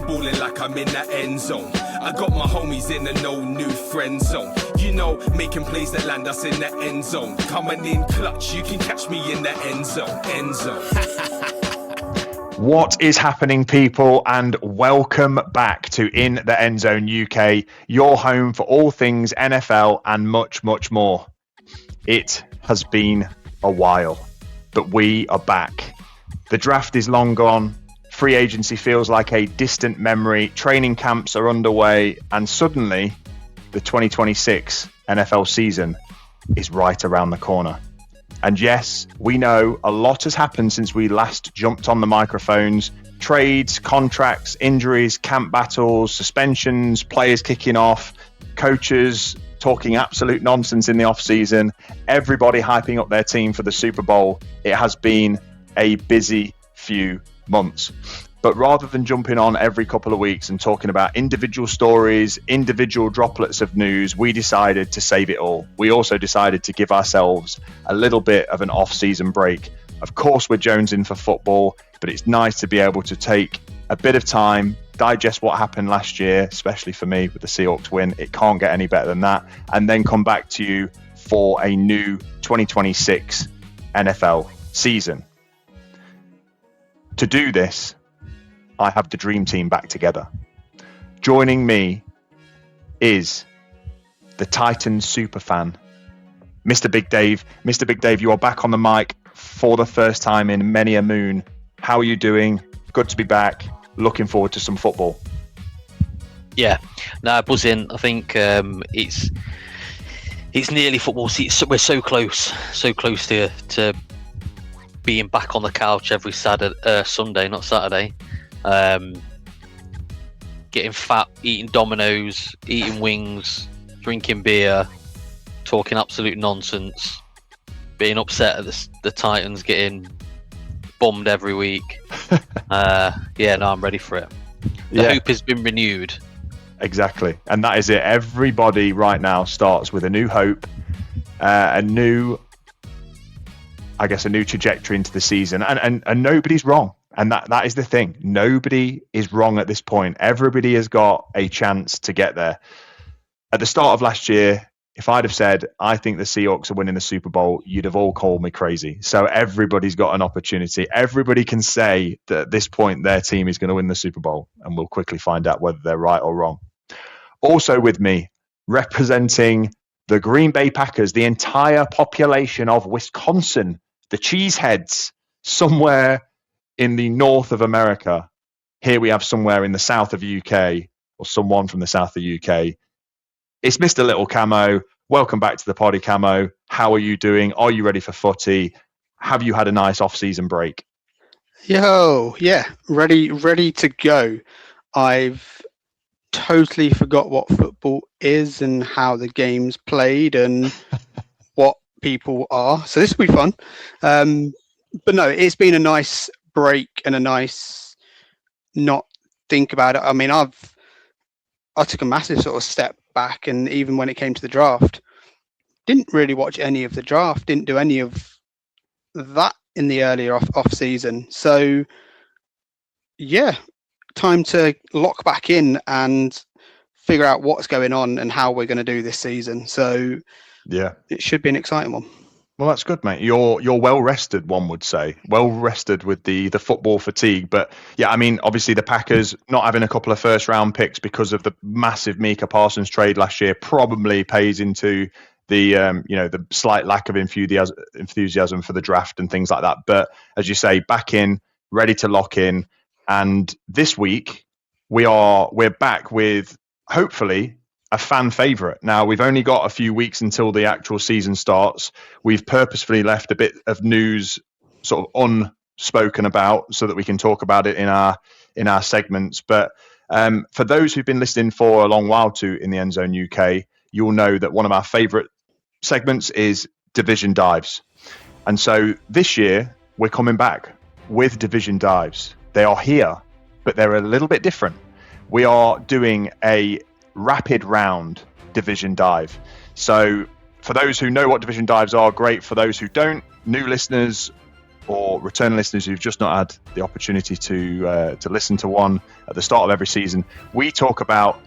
balling like I'm in the end zone. I got my homies in the no new friend zone. You know, making plays that land us in the end zone. Coming in clutch, you can catch me in the end zone. End zone. What is happening, people, and welcome back to In The Endzone UK, your home for all things NFL and much, much more. It has been a while, but we are back. The draft is long gone. Free agency feels like a distant memory. Training camps are underway, and suddenly the 2026 NFL season is right around the corner. And yes, we know a lot has happened since we last jumped on the microphones. Trades, contracts, injuries, camp battles, suspensions, players kicking off, coaches talking absolute nonsense in the offseason, everybody hyping up their team for the Super Bowl. It has been a busy few months. But rather than jumping on every couple of weeks and talking about individual stories, individual droplets of news, we decided to save it all. We also decided to give ourselves a little bit of an off-season break. Of course, we're jonesing for football, but it's nice to be able to take a bit of time, digest what happened last year, especially for me with the Seahawks win. It can't get any better than that. And then come back to you for a new 2026 NFL season. To do this, I have the dream team back together. Joining me is the Titans superfan, Mr. Big Dave. Mr. Big Dave, you are back on the mic for the first time in many a moon. How are you doing? Good to be back. Looking forward to some football. Yeah, no, buzzing. I think it's nearly football season. We're so close to being back on the couch every Sunday, not Saturday. Getting fat, eating Dominoes, eating wings, drinking beer, talking absolute nonsense, being upset at the Titans getting bombed every week. I'm ready for it. The hope has been renewed. Exactly, and that is it. Everybody right now starts with a new hope, a new trajectory into the season, and nobody's wrong. And that is the thing. Nobody is wrong at this point. Everybody has got a chance to get there. At the start of last year, if I'd have said, I think the Seahawks are winning the Super Bowl, you'd have all called me crazy. So everybody's got an opportunity. Everybody can say that at this point their team is going to win the Super Bowl, and we'll quickly find out whether they're right or wrong. Also with me, representing the Green Bay Packers, the entire population of Wisconsin, the Cheeseheads, somewhere in the north of America. Here we have somewhere in the south of UK, or someone from the south of UK. It's Mr. Little Camo. Welcome back to the poddy, Camo. How are you doing? Are you ready for footy? Have you had a nice off-season break? Yo, yeah, ready to go. I've totally forgot what football is and how the game's played and what people are. So this will be fun. But no, it's been a nice break and a nice not think about it. I mean, I took a massive sort of step back, and even when it came to the draft, didn't really watch any of the draft, didn't do any of that in the earlier off season. So yeah, time to lock back in and figure out what's going on and how we're going to do this season. So yeah, it should be an exciting one. Well, that's good, mate. You're well rested, one would say. Well rested with the football fatigue. But yeah, I mean, obviously the Packers not having a couple of first round picks because of the massive Micah Parsons trade last year probably pays into the the slight lack of enthusiasm for the draft and things like that. But as you say, back in, ready to lock in. And this week we're back with hopefully a fan favorite. Now, we've only got a few weeks until the actual season starts. We've purposefully left a bit of news sort of unspoken about so that we can talk about it in our segments. But for those who've been listening for a long while to In The Endzone UK, you'll know that one of our favorite segments is Division Dives. And so this year, we're coming back with Division Dives. They are here, but they're a little bit different. We are doing a rapid round division dive. So for those who know what division dives are, great. For those who don't, new listeners or for returning listeners who've just not had the opportunity to listen to one at the start of every season, we talk about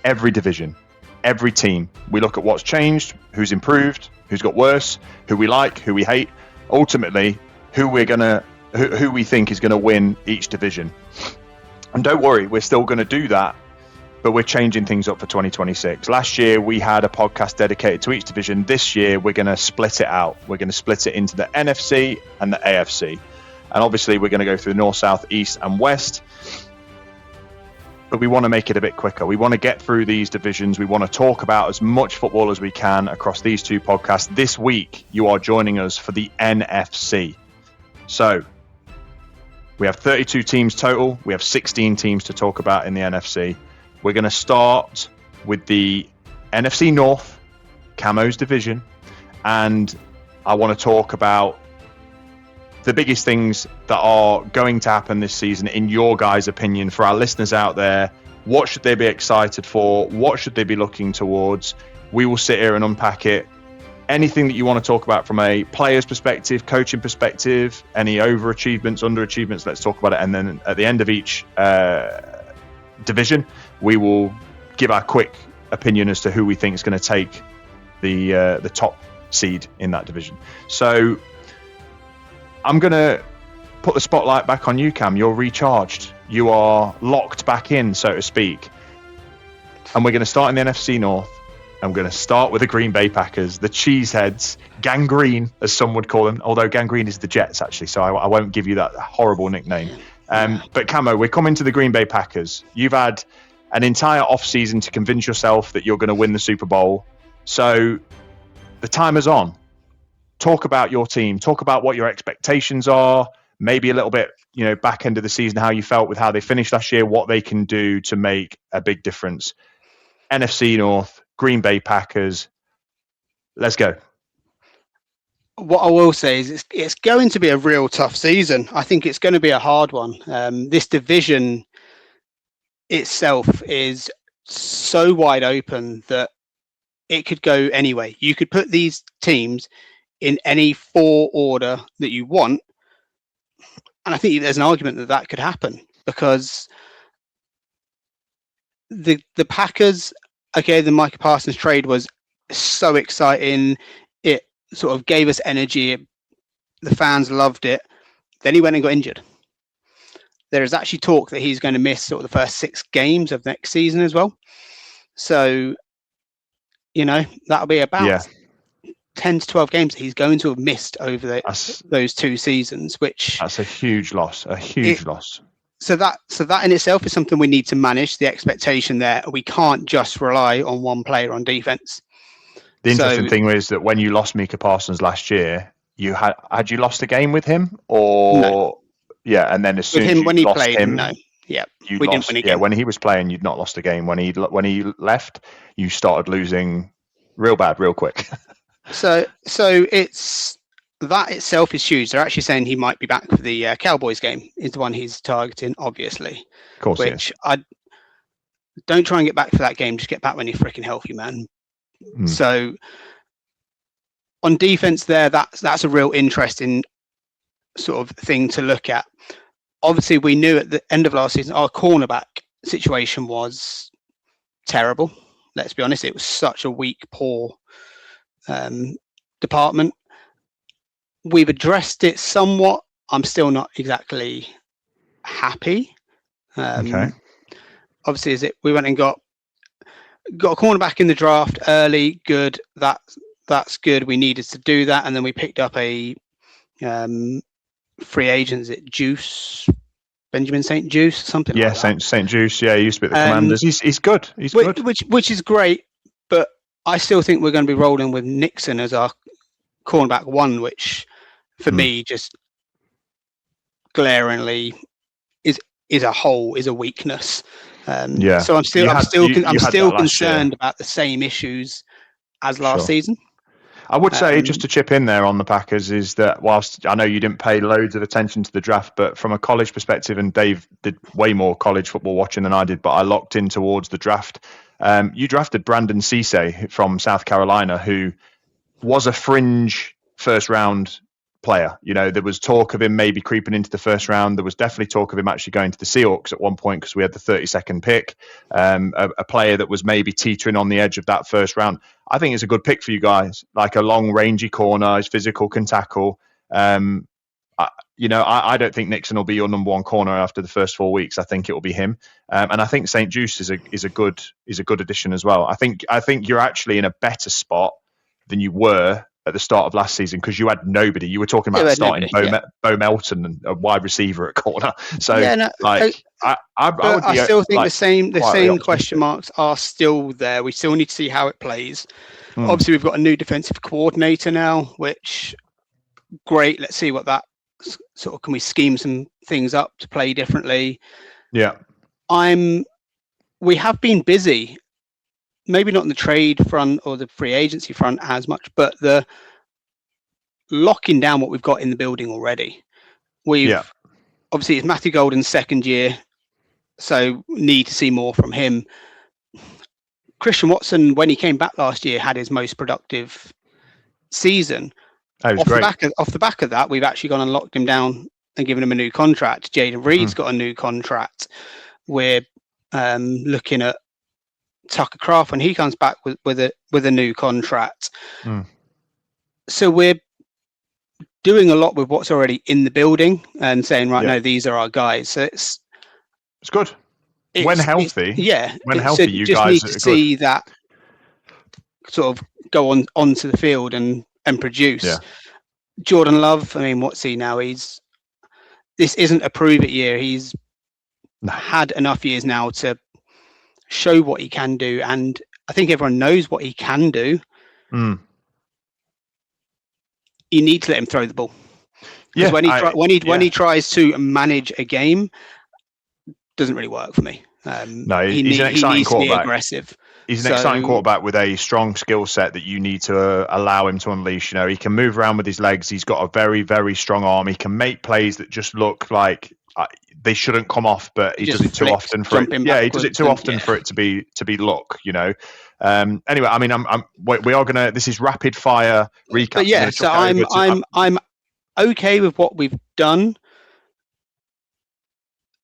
every division, every team. We look at what's changed, who's improved, who's got worse, who we like, who we hate, ultimately who we think is going to win each division. And don't worry, we're still going to do that, but we're changing things up for 2026. Last year we had a podcast dedicated to each division. This year we're going to split it out. We're going to split it into the NFC and the AFC, and obviously we're going to go through the north, south, east and west, but we want to make it a bit quicker. We want to get through these divisions. We want to talk about as much football as we can across these two podcasts. This week, you are joining us for the NFC. So we have 32 teams total. We have 16 teams to talk about in the NFC. We're going to start with the NFC North, Camo's division. And I want to talk about the biggest things that are going to happen this season, in your guys' opinion, for our listeners out there. What should they be excited for? What should they be looking towards? We will sit here and unpack it. Anything that you want to talk about from a player's perspective, coaching perspective, any overachievements, underachievements, let's talk about it. And then at the end of each division, we will give our quick opinion as to who we think is going to take the top seed in that division. So I'm going to put the spotlight back on you, Cam. You're recharged. You are locked back in, so to speak. And we're going to start in the NFC North. I'm going to start with the Green Bay Packers, the Cheeseheads, Gangrene, as some would call them, although Gangrene is the Jets, actually, so I won't give you that horrible nickname. But Camo, we're coming to the Green Bay Packers. You've had an entire offseason to convince yourself that you're going to win the Super Bowl. So the time is on. Talk about your team. Talk about what your expectations are. Maybe a little bit, back end of the season, how you felt with how they finished last year, what they can do to make a big difference. NFC North, Green Bay Packers. Let's go. What I will say is it's going to be a real tough season. I think it's going to be a hard one. This division itself is so wide open that it could go anyway. You could put these teams in any four order that you want, and I think there's an argument that could happen, because the Packers, okay, the Micah Parsons trade was so exciting. It sort of gave us energy. The fans loved it. Then he went and got injured. There is actually talk that he's going to miss sort of the first 6 games of next season as well. So, that'll be about 10 to 12 games that he's going to have missed over those 2 seasons, which... That's a huge loss, loss. So that in itself is something we need to manage, the expectation there. We can't just rely on one player on defense. The interesting thing is that when you lost Micah Parsons last year, had you lost a game with him, or no. Yeah, and then as soon with as him you when he lost played, him, no, yeah, we didn't win a game. Yeah, when he was playing, you'd not lost a game. When he left, you started losing real bad, real quick. So it's that itself is huge. They're actually saying he might be back for the Cowboys game. Is the one he's targeting, obviously. Of course, which I don't try and get back for that game. Just get back when you're freaking healthy, man. So on defense, that's a real interesting sort of thing to look at. Obviously, we knew at the end of last season our cornerback situation was terrible. Let's be honest; it was such a weak, poor department. We've addressed it somewhat. I'm still not exactly happy. Okay. Obviously, we went and got a cornerback in the draft early. Good. That's good. We needed to do that, and then we picked up a free agent. Is it Juice? Benjamin St. Juice, something like that. St. Juice. Yeah, he used to be at the Commanders. He's good. He's good. Which is great, but I still think we're going to be rolling with Nixon as our cornerback 1, which for me just glaringly is a weakness. So I'm still concerned about the same issues as last season. I would say, just to chip in there on the Packers, is that whilst I know you didn't pay loads of attention to the draft, but from a college perspective, and Dave did way more college football watching than I did, but I locked in towards the draft. You drafted Brandon Cisse from South Carolina, who was a fringe first round player. You know, there was talk of him maybe creeping into the first round. There was definitely talk of him actually going to the Seahawks at one point because we had the 32nd pick. A player that was maybe teetering on the edge of that first round. I think it's a good pick for you guys. Like a long, rangy corner, his physical, can tackle. I don't think Nixon will be your number one corner after the first 4 weeks. I think it will be him, and I think St. Juice is a good addition as well. I think you're actually in a better spot than you were at the start of last season because you had nobody. You were talking about starting Bo Melton and a wide receiver at corner. So I still think the same question marks are still there. We still need to see how it plays. Obviously, we've got a new defensive coordinator now, which great. Let's see what that sort of, can we scheme some things up to play differently? Yeah. We have been busy, maybe not on the trade front or the free agency front as much, but the locking down what we've got in the building already. Obviously it's Matthew Golden's second year, so need to see more from him. Christian Watson, when he came back last year, had his most productive season. Off the back of that, we've actually gone and locked him down and given him a new contract. Jaden Reed's got a new contract. We're looking at Tucker Craft when he comes back with a new contract. So we're doing a lot with what's already in the building and saying, no, these are our guys. So it's good. When healthy, you just guys need to see that sort of go onto the field and produce. Jordan Love, I mean, what's he now? This isn't a prove it year. He's had enough years now to show what he can do, and I think everyone knows what he can do. You need to let him throw the ball. Because when he tries to manage a game, doesn't really work for me. He's an exciting quarterback. To be aggressive. He's an exciting quarterback with a strong skill set that you need to allow him to unleash. You know, he can move around with his legs. He's got a very, very strong arm. He can make plays that just look like they shouldn't come off, but he does it too often for it. Yeah, he does it too often for it to be luck. You know. Anyway, I mean, we are gonna. This is rapid fire recap. But yeah, so I'm okay with what we've done.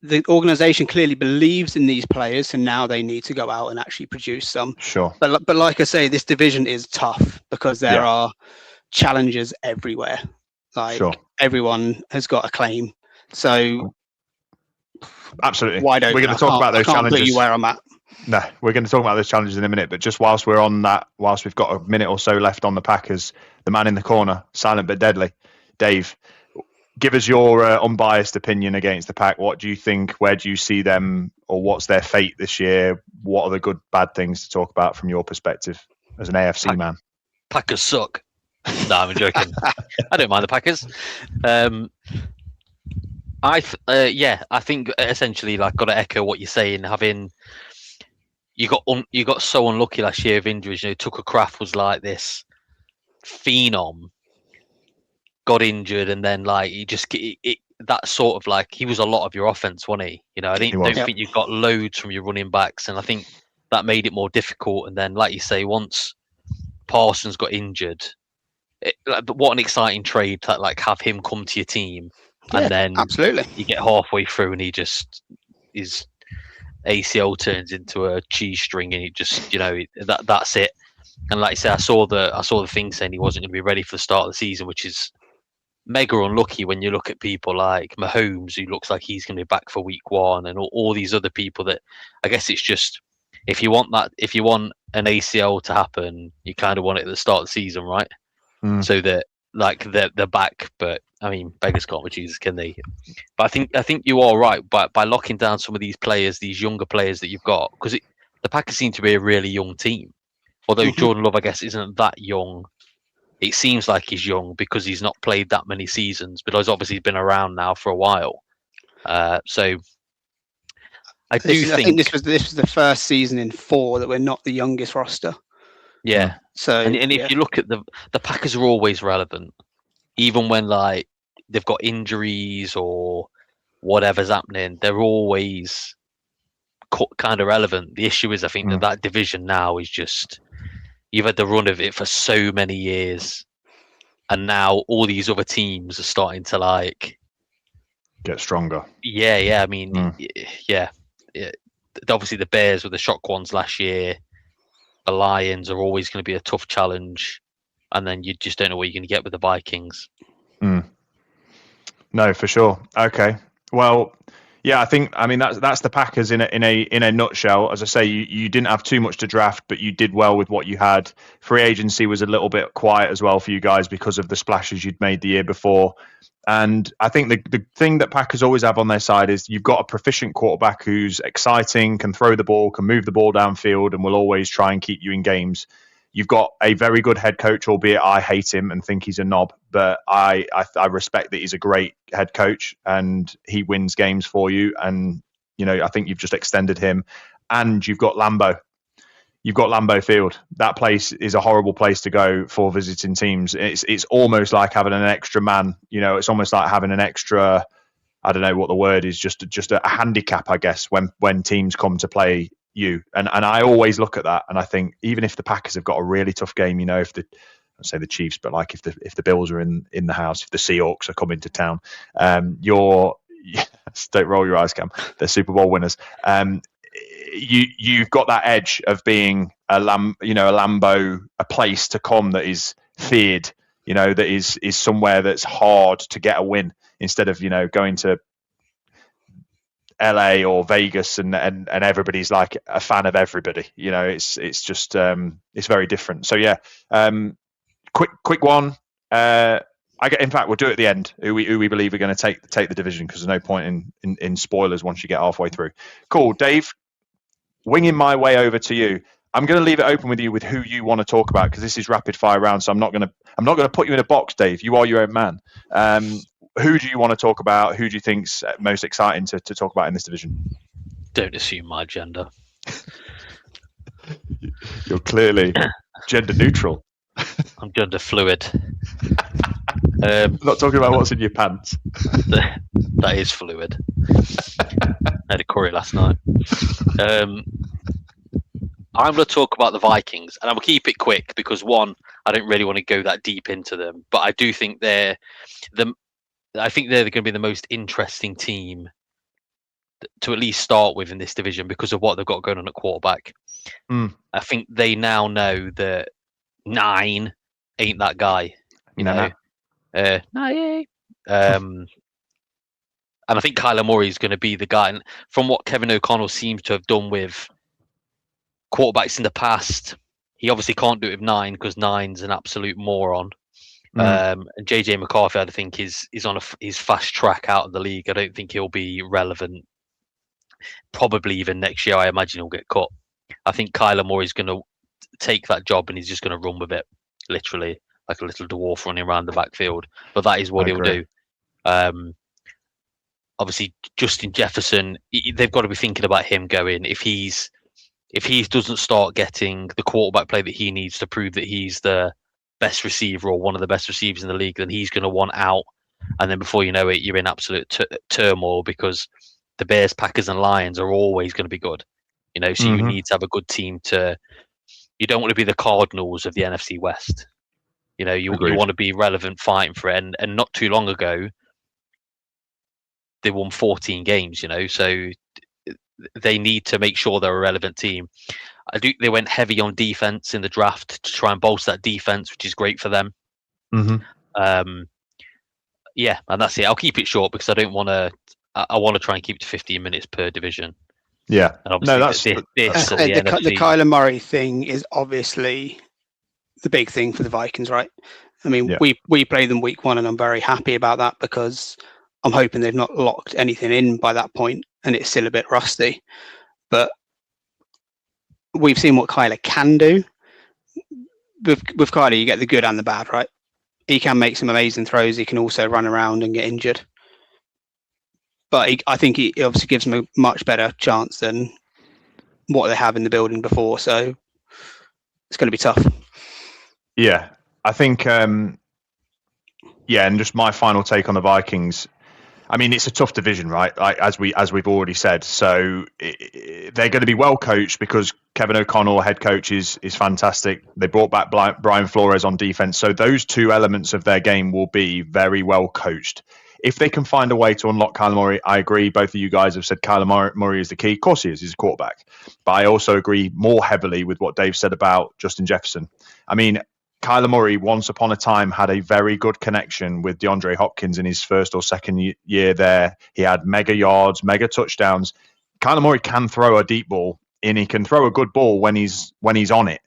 The organisation clearly believes in these players, and now they need to go out and actually produce some. Sure. But like I say, this division is tough because there are challenges everywhere. Everyone has got a claim. So absolutely, we're going to talk about those challenges. Put you where I'm at. No, we're going to talk about those challenges in a minute. But just whilst we're on that, whilst we've got a minute or so left on the Packers, the man in the corner, silent but deadly, Dave. Give us your unbiased opinion against the Pack. What do you think? Where do you see them, or what's their fate this year? What are the good, bad things to talk about from your perspective as an AFC man? Packers suck. No, I'm joking. I don't mind the Packers. I think essentially, like, got to echo what you're saying. You got so unlucky last year of injuries. You know, Tucker Craft was like this phenom. Got injured, and then that sort of like he was a lot of your offense, wasn't he? You know, I don't think you got loads from your running backs, and I think that made it more difficult. And then, like you say, once Parsons got injured, what an exciting trade to have him come to your team, and then absolutely you get halfway through and his ACL turns into a cheese string, and he just that's it. And like I say, I saw the thing saying he wasn't going to be ready for the start of the season, which is mega unlucky when you look at people like Mahomes, who looks like he's going to be back for week 1, and all these other people that I guess it's just if you want an ACL to happen, you kind of want it at the start of the season, right? So that they're back. But I mean, beggars can't be choosers, can they? But I think you are right. But by locking down some of these players, these younger players that you've got, because the Packers seem to be a really young team. Although Jordan Love, I guess, isn't that young. It seems like he's young because he's not played that many seasons, but he's obviously been around now for a while. So I think this was the first season in 4 that we're not the youngest roster. Yeah. So and if you look at the Packers are always relevant, even when they've got injuries or whatever's happening, they're always kind of relevant. The issue is, I think that division now is just. You've had the run of it for so many years. and now all these other teams are starting to like get stronger. Yeah. I mean, yeah. Obviously, the Bears were the shock ones last year. The Lions are always going to be a tough challenge, and then you just don't know what you're going to get with the Vikings. No, for sure. Okay. Well, yeah, I mean that's the Packers in a nutshell. As I say, you didn't have too much to draft, but you did well with what you had. Free agency was a little bit quiet as well for you guys because of the splashes you'd made the year before. And I think the thing that Packers always have on their side is you've got a proficient quarterback who's exciting, can throw the ball, can move the ball downfield, and will always try and keep you in games. You've got a very good head coach, albeit I hate him and think he's a knob, but I respect that he's a great head coach and he wins games for you. And, I think you've just extended him. And you've got Lambeau. You've got Lambeau Field. That place is a horrible place to go for visiting teams. It's almost like having an extra man. It's almost like having an extra, I don't know what the word is, just a handicap, I guess, when teams come to play you. And I always look at that and I think even if the Packers have got a really tough game, if I'd say the Chiefs, but like if the Bills are in the house, if the Seahawks are coming to town, don't roll your eyes, Cam. They're Super Bowl winners. You've got that edge of being a Lambeau, a place to come that is feared, that is somewhere that's hard to get a win instead of going to LA or Vegas and everybody's like a fan of everybody. It's just it's very different. So yeah, quick one. In fact, we'll do it at the end. Who we believe are going to take the division, because there's no point in spoilers once you get halfway through. Cool, Dave. Winging my way over to you. I'm going to leave it open with you with who you want to talk about, because this is rapid fire round. So I'm not going to put you in a box, Dave. You are your own man. Who do you want to talk about? Who do you think's most exciting to talk about in this division? Don't assume my gender. You're clearly gender neutral. I'm gender fluid. Not talking about what's in your pants. That is fluid. I had a curry last night. I'm going to talk about the Vikings, and I'm going to keep it quick because, one, I don't really want to go that deep into them, but I do think they're going to be the most interesting team to at least start with in this division because of what they've got going on at quarterback. I think they now know that 9 ain't that guy. And I think Kyler Murray is going to be the guy. And from what Kevin O'Connell seems to have done with quarterbacks in the past, he obviously can't do it with 9 because 9's an absolute moron. And JJ McCarthy, I think, is on his fast track out of the league. I don't think he'll be relevant. Probably even next year, I imagine he'll get cut. I think Kyler Murray is going to take that job and he's just going to run with it, literally, like a little dwarf running around the backfield. But that is what he'll do. Obviously, Justin Jefferson, they've got to be thinking about him going. If he doesn't start getting the quarterback play that he needs to prove that he's the best receiver or one of the best receivers in the league, then he's going to want out. And then before you know it, you're in absolute turmoil because the Bears, Packers, and Lions are always going to be good. So you need to have a good team you don't want to be the Cardinals of the NFC West. You want to be relevant, fighting for it. And not too long ago, they won 14 games, so they need to make sure they're a relevant team. They went heavy on defense in the draft to try and bolster that defense, which is great for them. And that's it. I'll keep it short because I don't want to. I want to try and keep it to 15 minutes per division. Yeah, and obviously the Kyler Murray thing is obviously the big thing for the Vikings, right? I mean, we play them week 1, and I'm very happy about that because I'm hoping they've not locked anything in by that point, and it's still a bit rusty. But we've seen what Kyler can do. With Kyler, you get the good and the bad, right? He can make some amazing throws. He can also run around and get injured. But I think he obviously gives them a much better chance than what they have in the building before. So it's going to be tough. Yeah, I think, and just my final take on the Vikings. I mean, it's a tough division, right? Like, as we've already said. So they're going to be well coached because Kevin O'Connell, head coach, is fantastic. They brought back Brian Flores on defense, so those two elements of their game will be very well coached. If they can find a way to unlock Kyler Murray, I agree. Both of you guys have said Kyler Murray is the key. Of course he is. He's a quarterback. But I also agree more heavily with what Dave said about Justin Jefferson. I mean, Kyler Murray, once upon a time, had a very good connection with DeAndre Hopkins in his first or second year there. He had mega yards, mega touchdowns. Kyler Murray can throw a deep ball, and he can throw a good ball when he's on it.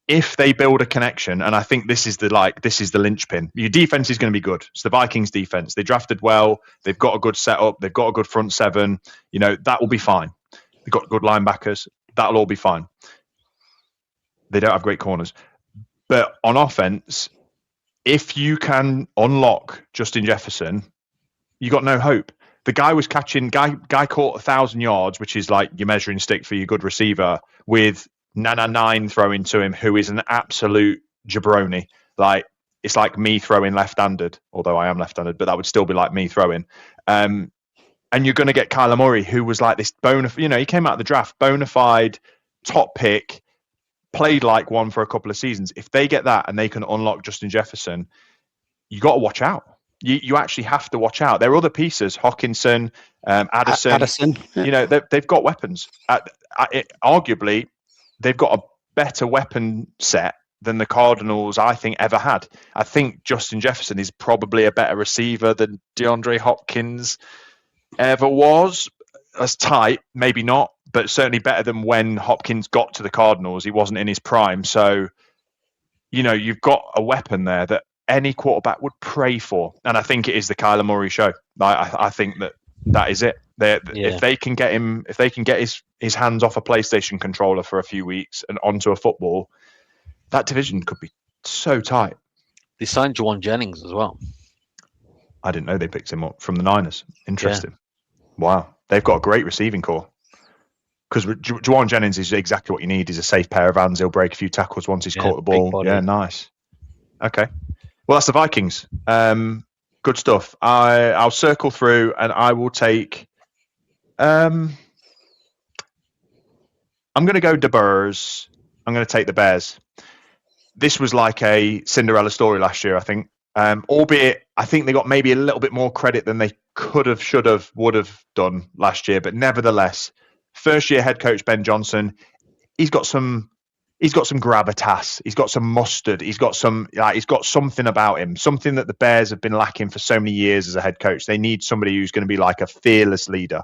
If they build a connection, and I think this is the linchpin. Your defense is going to be good. It's the Vikings defense. They drafted well. They've got a good setup. They've got a good front seven. That will be fine. They've got good linebackers. That'll all be fine. They don't have great corners. But on offense, if you can unlock Justin Jefferson, you got no hope. The guy was catching, guy caught 1,000 yards, which is like your measuring stick for your good receiver, with 9 throwing to him, who is an absolute jabroni. Like, it's like me throwing left-handed, although I am left-handed, but that would still be like me throwing. And you're going to get Kyler Murray, who was like this he came out of the draft, bona fide top pick, played like one for a couple of seasons. If they get that and they can unlock Justin Jefferson, you got to watch out. You actually have to watch out. There are other pieces, Hawkinson, Addison. Yeah. They've got weapons. Arguably, they've got a better weapon set than the Cardinals, I think, ever had. I think Justin Jefferson is probably a better receiver than DeAndre Hopkins ever was. As tight, maybe not, but certainly better than when Hopkins got to the Cardinals. He wasn't in his prime. So, you've got a weapon there that any quarterback would pray for. And I think it is the Kyler Murray show. I think that is it. If they can get him, if they can get his hands off a PlayStation controller for a few weeks and onto a football, that division could be so tight. They signed Juwan Jennings as well. I didn't know they picked him up from the Niners. Interesting. Yeah. Wow. They've got a great receiving core. Because Juwan Jennings is exactly what you need. He's a safe pair of hands. He'll break a few tackles once he's caught the ball. Yeah, nice. Okay. Well, that's the Vikings. Good stuff. I'll circle through and I will take... I'm going to go the Bears. I'm going to take the Bears. This was like a Cinderella story last year, I think. Albeit, I think they got maybe a little bit more credit than they could have, should have, would have done last year. But nevertheless, first-year head coach Ben Johnson, he's got some gravitas. He's got some mustard. He's got something about him, something that the Bears have been lacking for so many years as a head coach. They need somebody who's going to be like a fearless leader.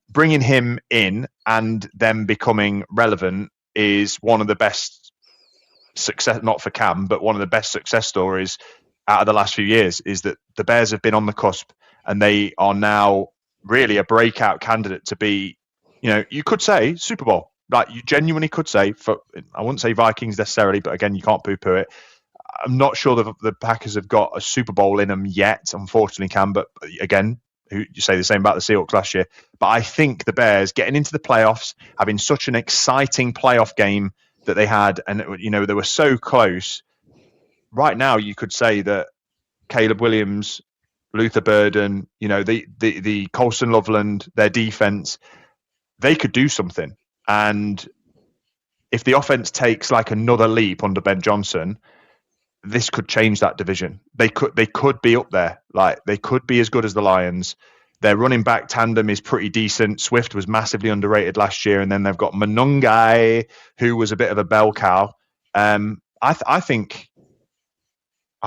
Bringing him in and them becoming relevant is one of the best success, not for Cam, but one of the best success stories out of the last few years, is that the Bears have been on the cusp and they are now really a breakout candidate to be, you could say Super Bowl. Like, you genuinely could say, I wouldn't say Vikings necessarily, but again, you can't poo-poo it. I'm not sure the Packers have got a Super Bowl in them yet, unfortunately, Cam, but again, you say the same about the Seahawks last year. But I think the Bears getting into the playoffs, having such an exciting playoff game that they had, and they were so close. Right now, you could say that Caleb Williams, Luther Burden, the Colston Loveland, their defense, they could do something. And if the offense takes like another leap under Ben Johnson, this could change that division. They could be up there. Like, they could be as good as the Lions. Their running back tandem is pretty decent. Swift was massively underrated last year, and then they've got Monungai, who was a bit of a bell cow. I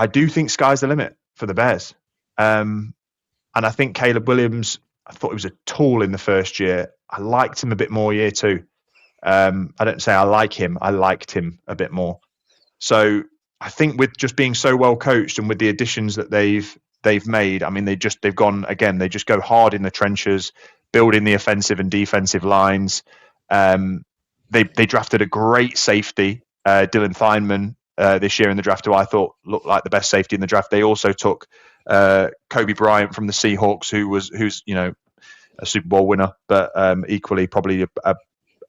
do think sky's the limit for the Bears. And I think Caleb Williams, I thought he was a tool in the first year. I liked him a bit more year two. I don't say I like him. I liked him a bit more. So I think with just being so well coached and with the additions that they've made, I mean, they've gone again. They just go hard in the trenches, building the offensive and defensive lines. They drafted a great safety, Dylan Theinman, this year in the draft, who I thought looked like the best safety in the draft. They also took Kobe Bryant from the Seahawks, who's a Super Bowl winner, but equally probably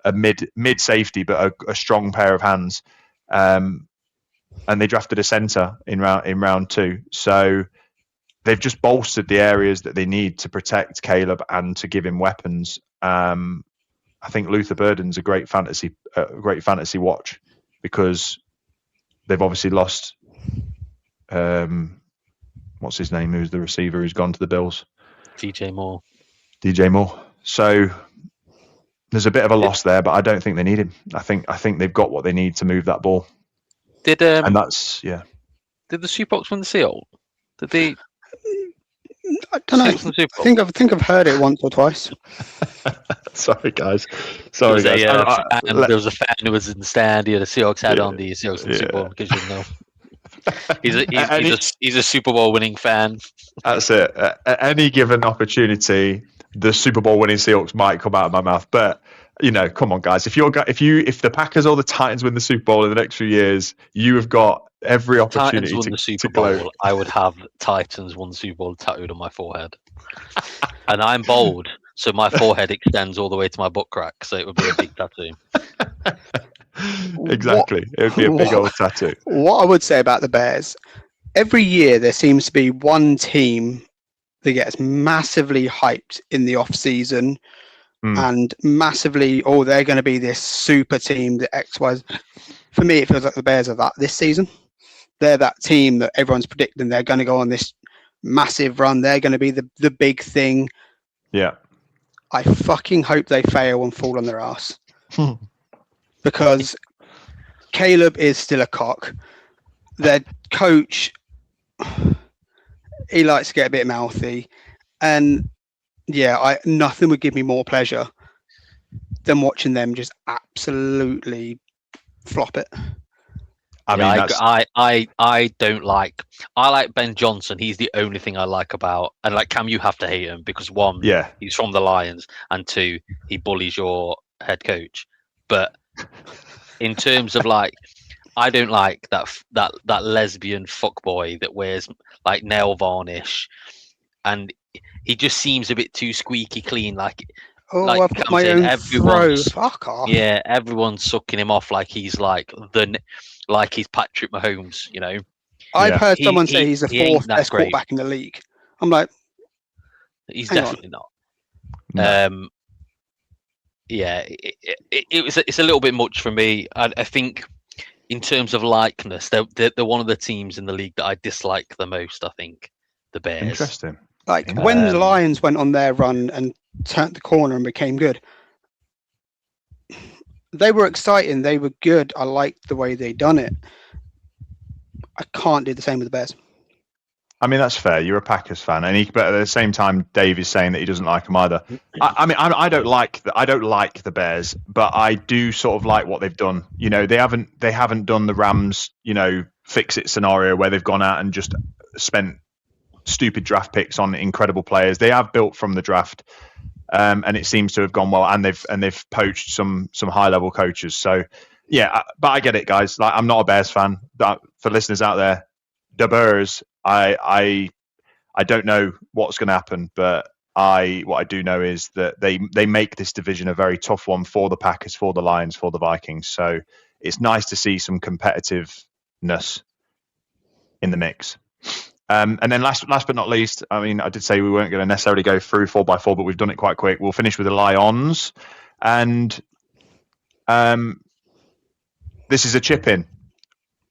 a mid safety, but a strong pair of hands. And they drafted a center in round two. So they've just bolstered the areas that they need to protect Caleb and to give him weapons. I think Luther Burden's a great fantasy watch because they've obviously lost. What's his name? Who's the receiver who's gone to the Bills? DJ Moore. So there's a bit of a loss there, but I don't think they need him. I think they've got what they need to move that ball. And that's Did the Superbox win the Seal? Did they? I don't know. I think I've heard it once or twice. Sorry, guys. There was a fan who was in the stand. He had a Seahawks hat on. The Seahawks in the Super Bowl because you know. He's a Super Bowl winning fan. That's it. At any given opportunity, the Super Bowl winning Seahawks might come out of my mouth. But come on, guys. If the Packers or the Titans win the Super Bowl in the next few years, you have got every opportunity Titans won the Super Bowl. I would have Titans won the Super Bowl tattooed on my forehead, and I'm bold, so my forehead extends all the way to my butt crack. So it would be a big tattoo. Exactly. It would be a big old tattoo. What I would say about the Bears, every year there seems to be one team that gets massively hyped in the off season and massively, they're going to be this super team, the XYZ. For me, it feels like the Bears are that this season. They're that team that everyone's predicting they're going to go on this massive run. They're going to be the big thing. Yeah. I fucking hope they fail and fall on their ass. Because Caleb is still a cock. Their coach, he likes to get a bit mouthy. And nothing would give me more pleasure than watching them just absolutely flop it. I don't like. I like Ben Johnson. He's the only thing I like about. And like Cam, you have to hate him because one, he's from the Lions, and two, he bullies your head coach. But in terms of like, I don't like that lesbian fuckboy that wears like nail varnish, and he just seems a bit too squeaky clean. Like I put my own throw. Fuck off. Yeah, everyone's sucking him off like he's like he's Patrick Mahomes. I've heard someone say he's the fourth best quarterback in the league. I'm like, he's definitely not. No. It's a little bit much for me. I think in terms of likeness, they're one of the teams in the league that I dislike the most. I think the Bears. Interesting. Like when the Lions went on their run and turned the corner and became good, they were exciting. They were good. I liked the way they done it. I can't do the same with the Bears. I mean, that's fair. You're a Packers fan, but at the same time, Dave is saying that he doesn't like them either. I don't like the Bears, but I do sort of like what they've done. They haven't done the Rams, fix it scenario where they've gone out and just spent stupid draft picks on incredible players. They have built from the draft, and it seems to have gone well. And they've poached some high level coaches. So yeah, but I get it, guys. Like, I'm not a Bears fan. But for listeners out there, the Bears. I don't know what's going to happen, but what I do know is that they make this division a very tough one for the Packers, for the Lions, for the Vikings. So it's nice to see some competitiveness in the mix. And then last but not least, I mean, I did say we weren't going to necessarily go through 4x4, but we've done it quite quick. We'll finish with the Lions, and this is a chip-in.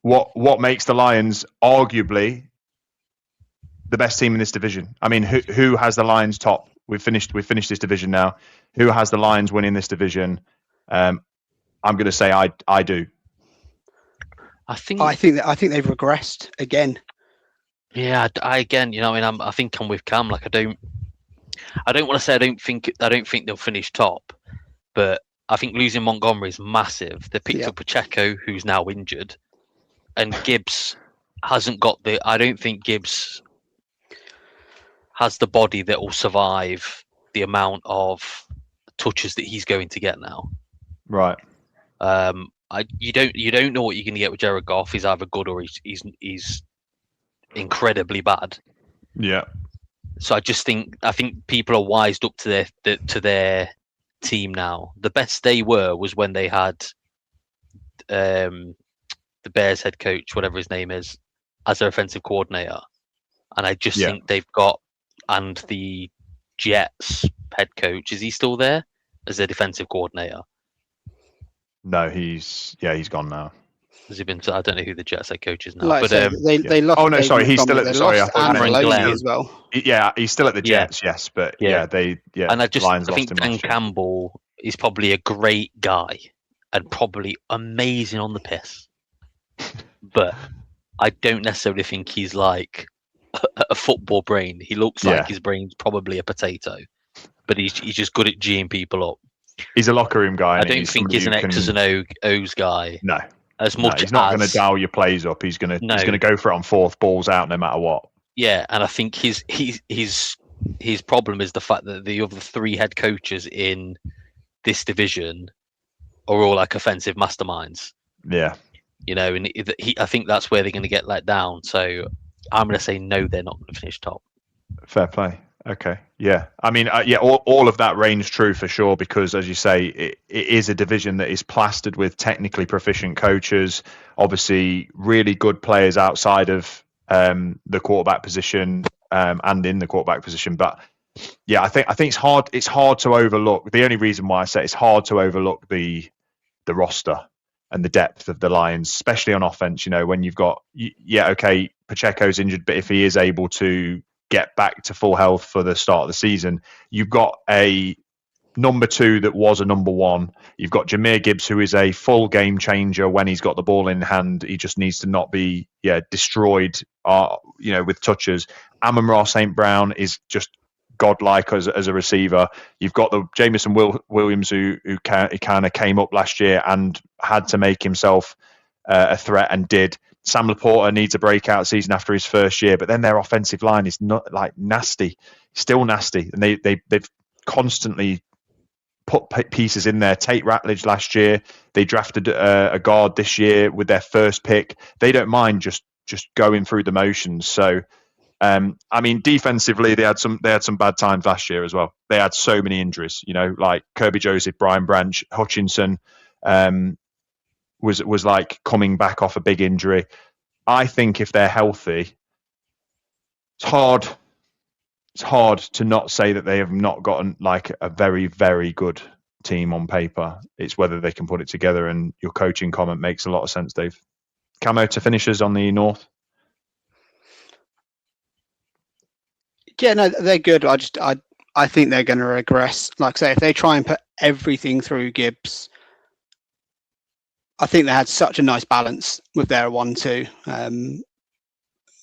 What makes the Lions arguably the best team in this division? I mean, who has the Lions top? We've finished this division now. Who has the Lions winning this division? I'm going to say I do. I think they've regressed again. Yeah, I think I'm with Cam. Like, I don't want to say I don't think they'll finish top, but I think losing Montgomery is massive. They picked up Pacheco, who's now injured, and Gibbs hasn't got I don't think Gibbs has the body that will survive the amount of touches that he's going to get now. Right. You don't know what you're going to get with Jared Goff. He's either good or he's incredibly bad. Yeah. So I think people are wised up to their team now. The best they were was when they had the Bears head coach, whatever his name is, as their offensive coordinator. and I just think they've got, and the Jets head coach, is he still there as their defensive coordinator? No, he's gone now. Has he been? I don't know who the Jets head coach is now. Like but I said, they lost. Oh no, sorry, he's still at. They Sorry, I lost thought you meant Anzalone as well. Yeah, he's still at the Jets. Yes, but they. And I think him Dan Campbell is probably a great guy and probably amazing on the piss, but I don't necessarily think he's like a football brain. He looks like his brain's probably a potato, but he's just good at G'ing people up. He's a locker room guy. I don't think he's an X's and O's guy. No, as much he's not as going to dial your plays up. He's going to go for it on fourth, balls out, no matter what. Yeah, and I think his problem is the fact that the other three head coaches in this division are all like offensive masterminds. Yeah, and I think that's where they're going to get let down. So I'm going to say no, they're not going to finish top. Fair play. Okay. Yeah. I mean, all of that reigns true for sure, because as you say, it is a division that is plastered with technically proficient coaches, obviously really good players outside of the quarterback position and in the quarterback position. But yeah, I think it's hard. It's hard to overlook. The only reason why I say it's hard to overlook the roster and the depth of the Lions, especially on offense. When you've got Pacheco's injured, but if he is able to get back to full health for the start of the season, you've got a number 2 that was a number 1. You've got Jahmyr Gibbs, who is a full game changer when he's got the ball in hand. He just needs to not be destroyed with touches. Amon-Ra St. Brown is just godlike as a receiver. You've got the Jameson Williams who kind of came up last year and had to make himself a threat, and did. Sam Laporta needs a breakout season after his first year, but then their offensive line is not like nasty, still nasty, and they've constantly put pieces in there. Tate Ratledge last year, they drafted a guard this year with their first pick. They don't mind just going through the motions. So, I mean, defensively, they had some bad times last year as well. They had so many injuries, like Kirby Joseph, Brian Branch, Hutchinson. Was like coming back off a big injury. I think if they're healthy, it's hard to not say that they have not gotten like a very, very good team on paper. It's whether they can put it together, and your coaching comment makes a lot of sense, Dave. Camo to finishers on the North. Yeah, no, they're good. I think they're going to regress. Like I say, if they try and put everything through Gibbs, I think they had such a nice balance with their 1-2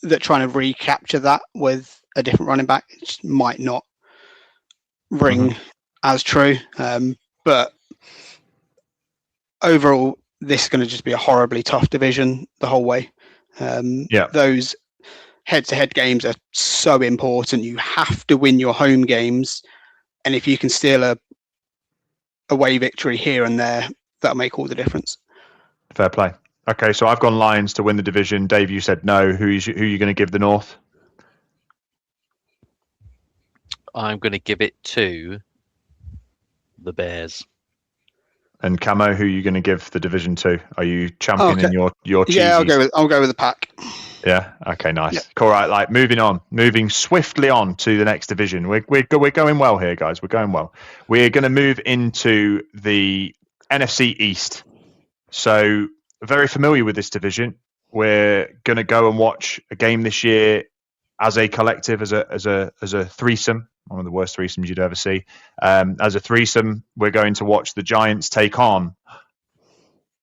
that trying to recapture that with a different running back might not ring as true. But overall, this is going to just be a horribly tough division the whole way. Those head-to-head games are so important. You have to win your home games, and if you can steal a away victory here and there, that'll make all the difference. Fair play. Okay, so I've gone Lions to win the division. Dave, you said no. Who are you going to give the North? I'm going to give it to the Bears. And Camo, who are you going to give the division to? Are you championing your cheesies? Yeah, I'll go with the Pack. Yeah. Okay. Nice. Yeah. Cool. Right. Like moving swiftly on to the next division. We're going well here, guys. We're going well. We're going to move into the NFC East. So very familiar with this division. We're going to go and watch a game this year as a collective, as a threesome. One of the worst threesomes you'd ever see. As a threesome, we're going to watch the Giants take on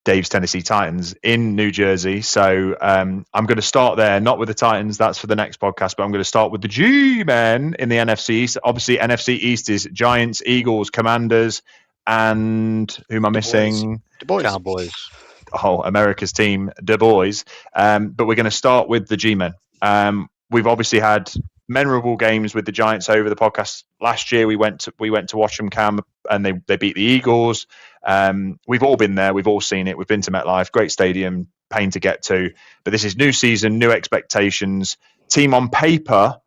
Dave's Tennessee Titans in New Jersey. So I'm going to start there, not with the Titans. That's for the next podcast. But I'm going to start with the G-men in the NFC East. Obviously, NFC East is Giants, Eagles, Commanders, and who am I missing? The Boys. Cowboys. Oh, America's team, the Boys. But we're going to start with the G-men. We've obviously had memorable games with the Giants over the podcast. Last year, we went to watch them, Cam, and they beat the Eagles. We've all been there. We've all seen it. We've been to MetLife, great stadium, pain to get to. But this is new season, new expectations. Team on paper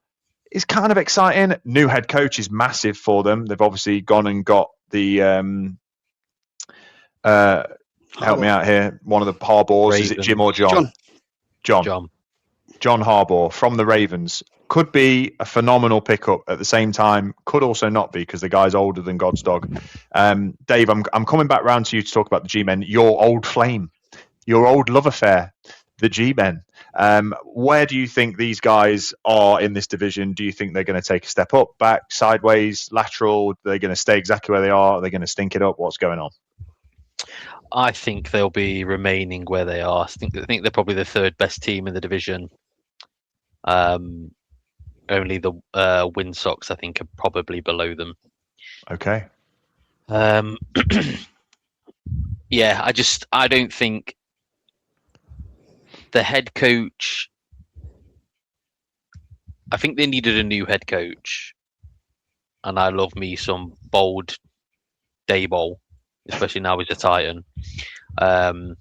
is kind of exciting. New head coach is massive for them. They've obviously gone and got the help me out here. One of the Harbaugh. Is it Jim or John? John. John Harbaugh from the Ravens. could be a phenomenal pickup. At the same time, could also not be because the guy's older than God's dog. Dave, I'm coming back round to you to talk about the G-men. Your old flame, your old love affair, the G-men. Where do you think these guys are in this division? Do you think they're going to take a step up, back, sideways, lateral? They're going to stay exactly where they are? Are they going to stink it up? What's going on? I think they'll be remaining where they are. I think they're probably the third best team in the division. Only the Wind Sox, I think, are probably below them. Okay. Yeah, I don't think the head coach. I think they needed a new head coach, and I love me some bold Dayball, especially now he's a Titan. And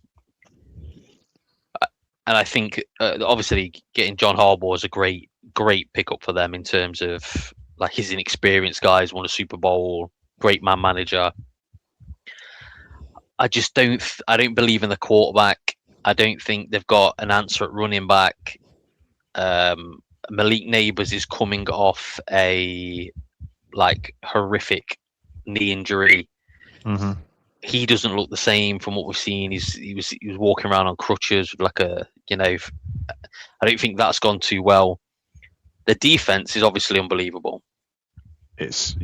I think obviously getting John Harbaugh is a great pickup for them in terms of like he's an experienced guy, he's won a Super Bowl, great man manager. I don't believe in the quarterback. I don't think they've got an answer at running back. Malik Neighbors is coming off a horrific knee injury. Mm-hmm. He doesn't look the same from what we've seen. He was walking around on crutches with I don't think that's gone too well. The defense is obviously unbelievable. It's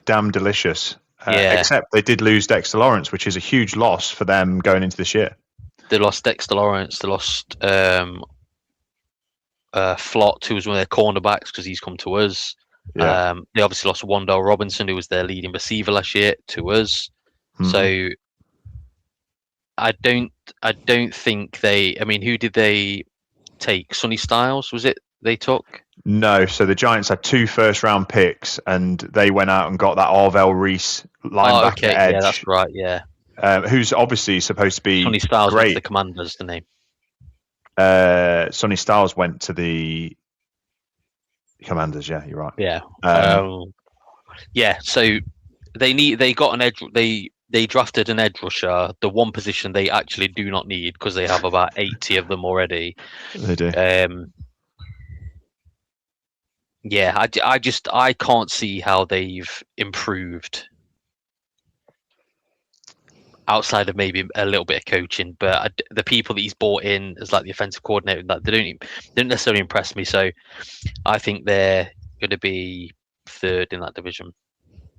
damn delicious. Yeah. Except they did lose Dexter Lawrence, which is a huge loss for them going into this year. They lost Dexter Lawrence. They lost Flott, who was one of their cornerbacks because he's come to us. Yeah. They obviously lost Wandale Robinson, who was their leading receiver last year, to us. Mm-hmm. So I don't think they. I mean, who did they take? Sonny Styles, was it they took? No, so the Giants had 2 first-round picks, and they went out and got that Arvell Reese linebacker edge. Yeah, that's right. Yeah, who's obviously supposed to be Sonny Styles great. Went to the Commanders, the name. Sonny Styles went to the Commanders. Yeah, you're right. Yeah, yeah. So they got an edge. They drafted an edge rusher, the one position they actually do not need because they have about 80 of them already. They do. Yeah, I can't see how they've improved outside of maybe a little bit of coaching. But the people that he's brought in as like the offensive coordinator, they don't necessarily impress me. So I think they're going to be third in that division.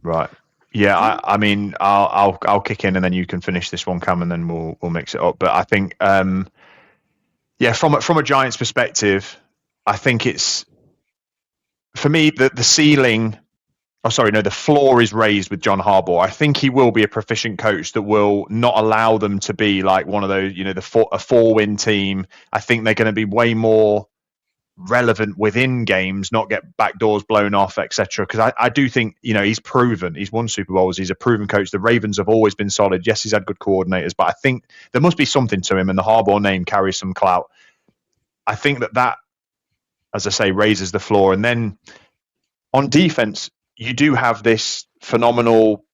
Right. Yeah. I mean, I'll kick in and then you can finish this one, Cam, and then we'll mix it up. But I think, from a Giants perspective, I think it's. For me, the ceiling, the floor is raised with John Harbaugh. I think he will be a proficient coach that will not allow them to be like one of those, a 4-win team. I think they're going to be way more relevant within games, not get back doors blown off, etc. Because I do think, he's proven. He's won Super Bowls. He's a proven coach. The Ravens have always been solid. Yes, he's had good coordinators, but I think there must be something to him, and the Harbaugh name carries some clout. I think that as I say, raises the floor. And then on defense, you do have this phenomenal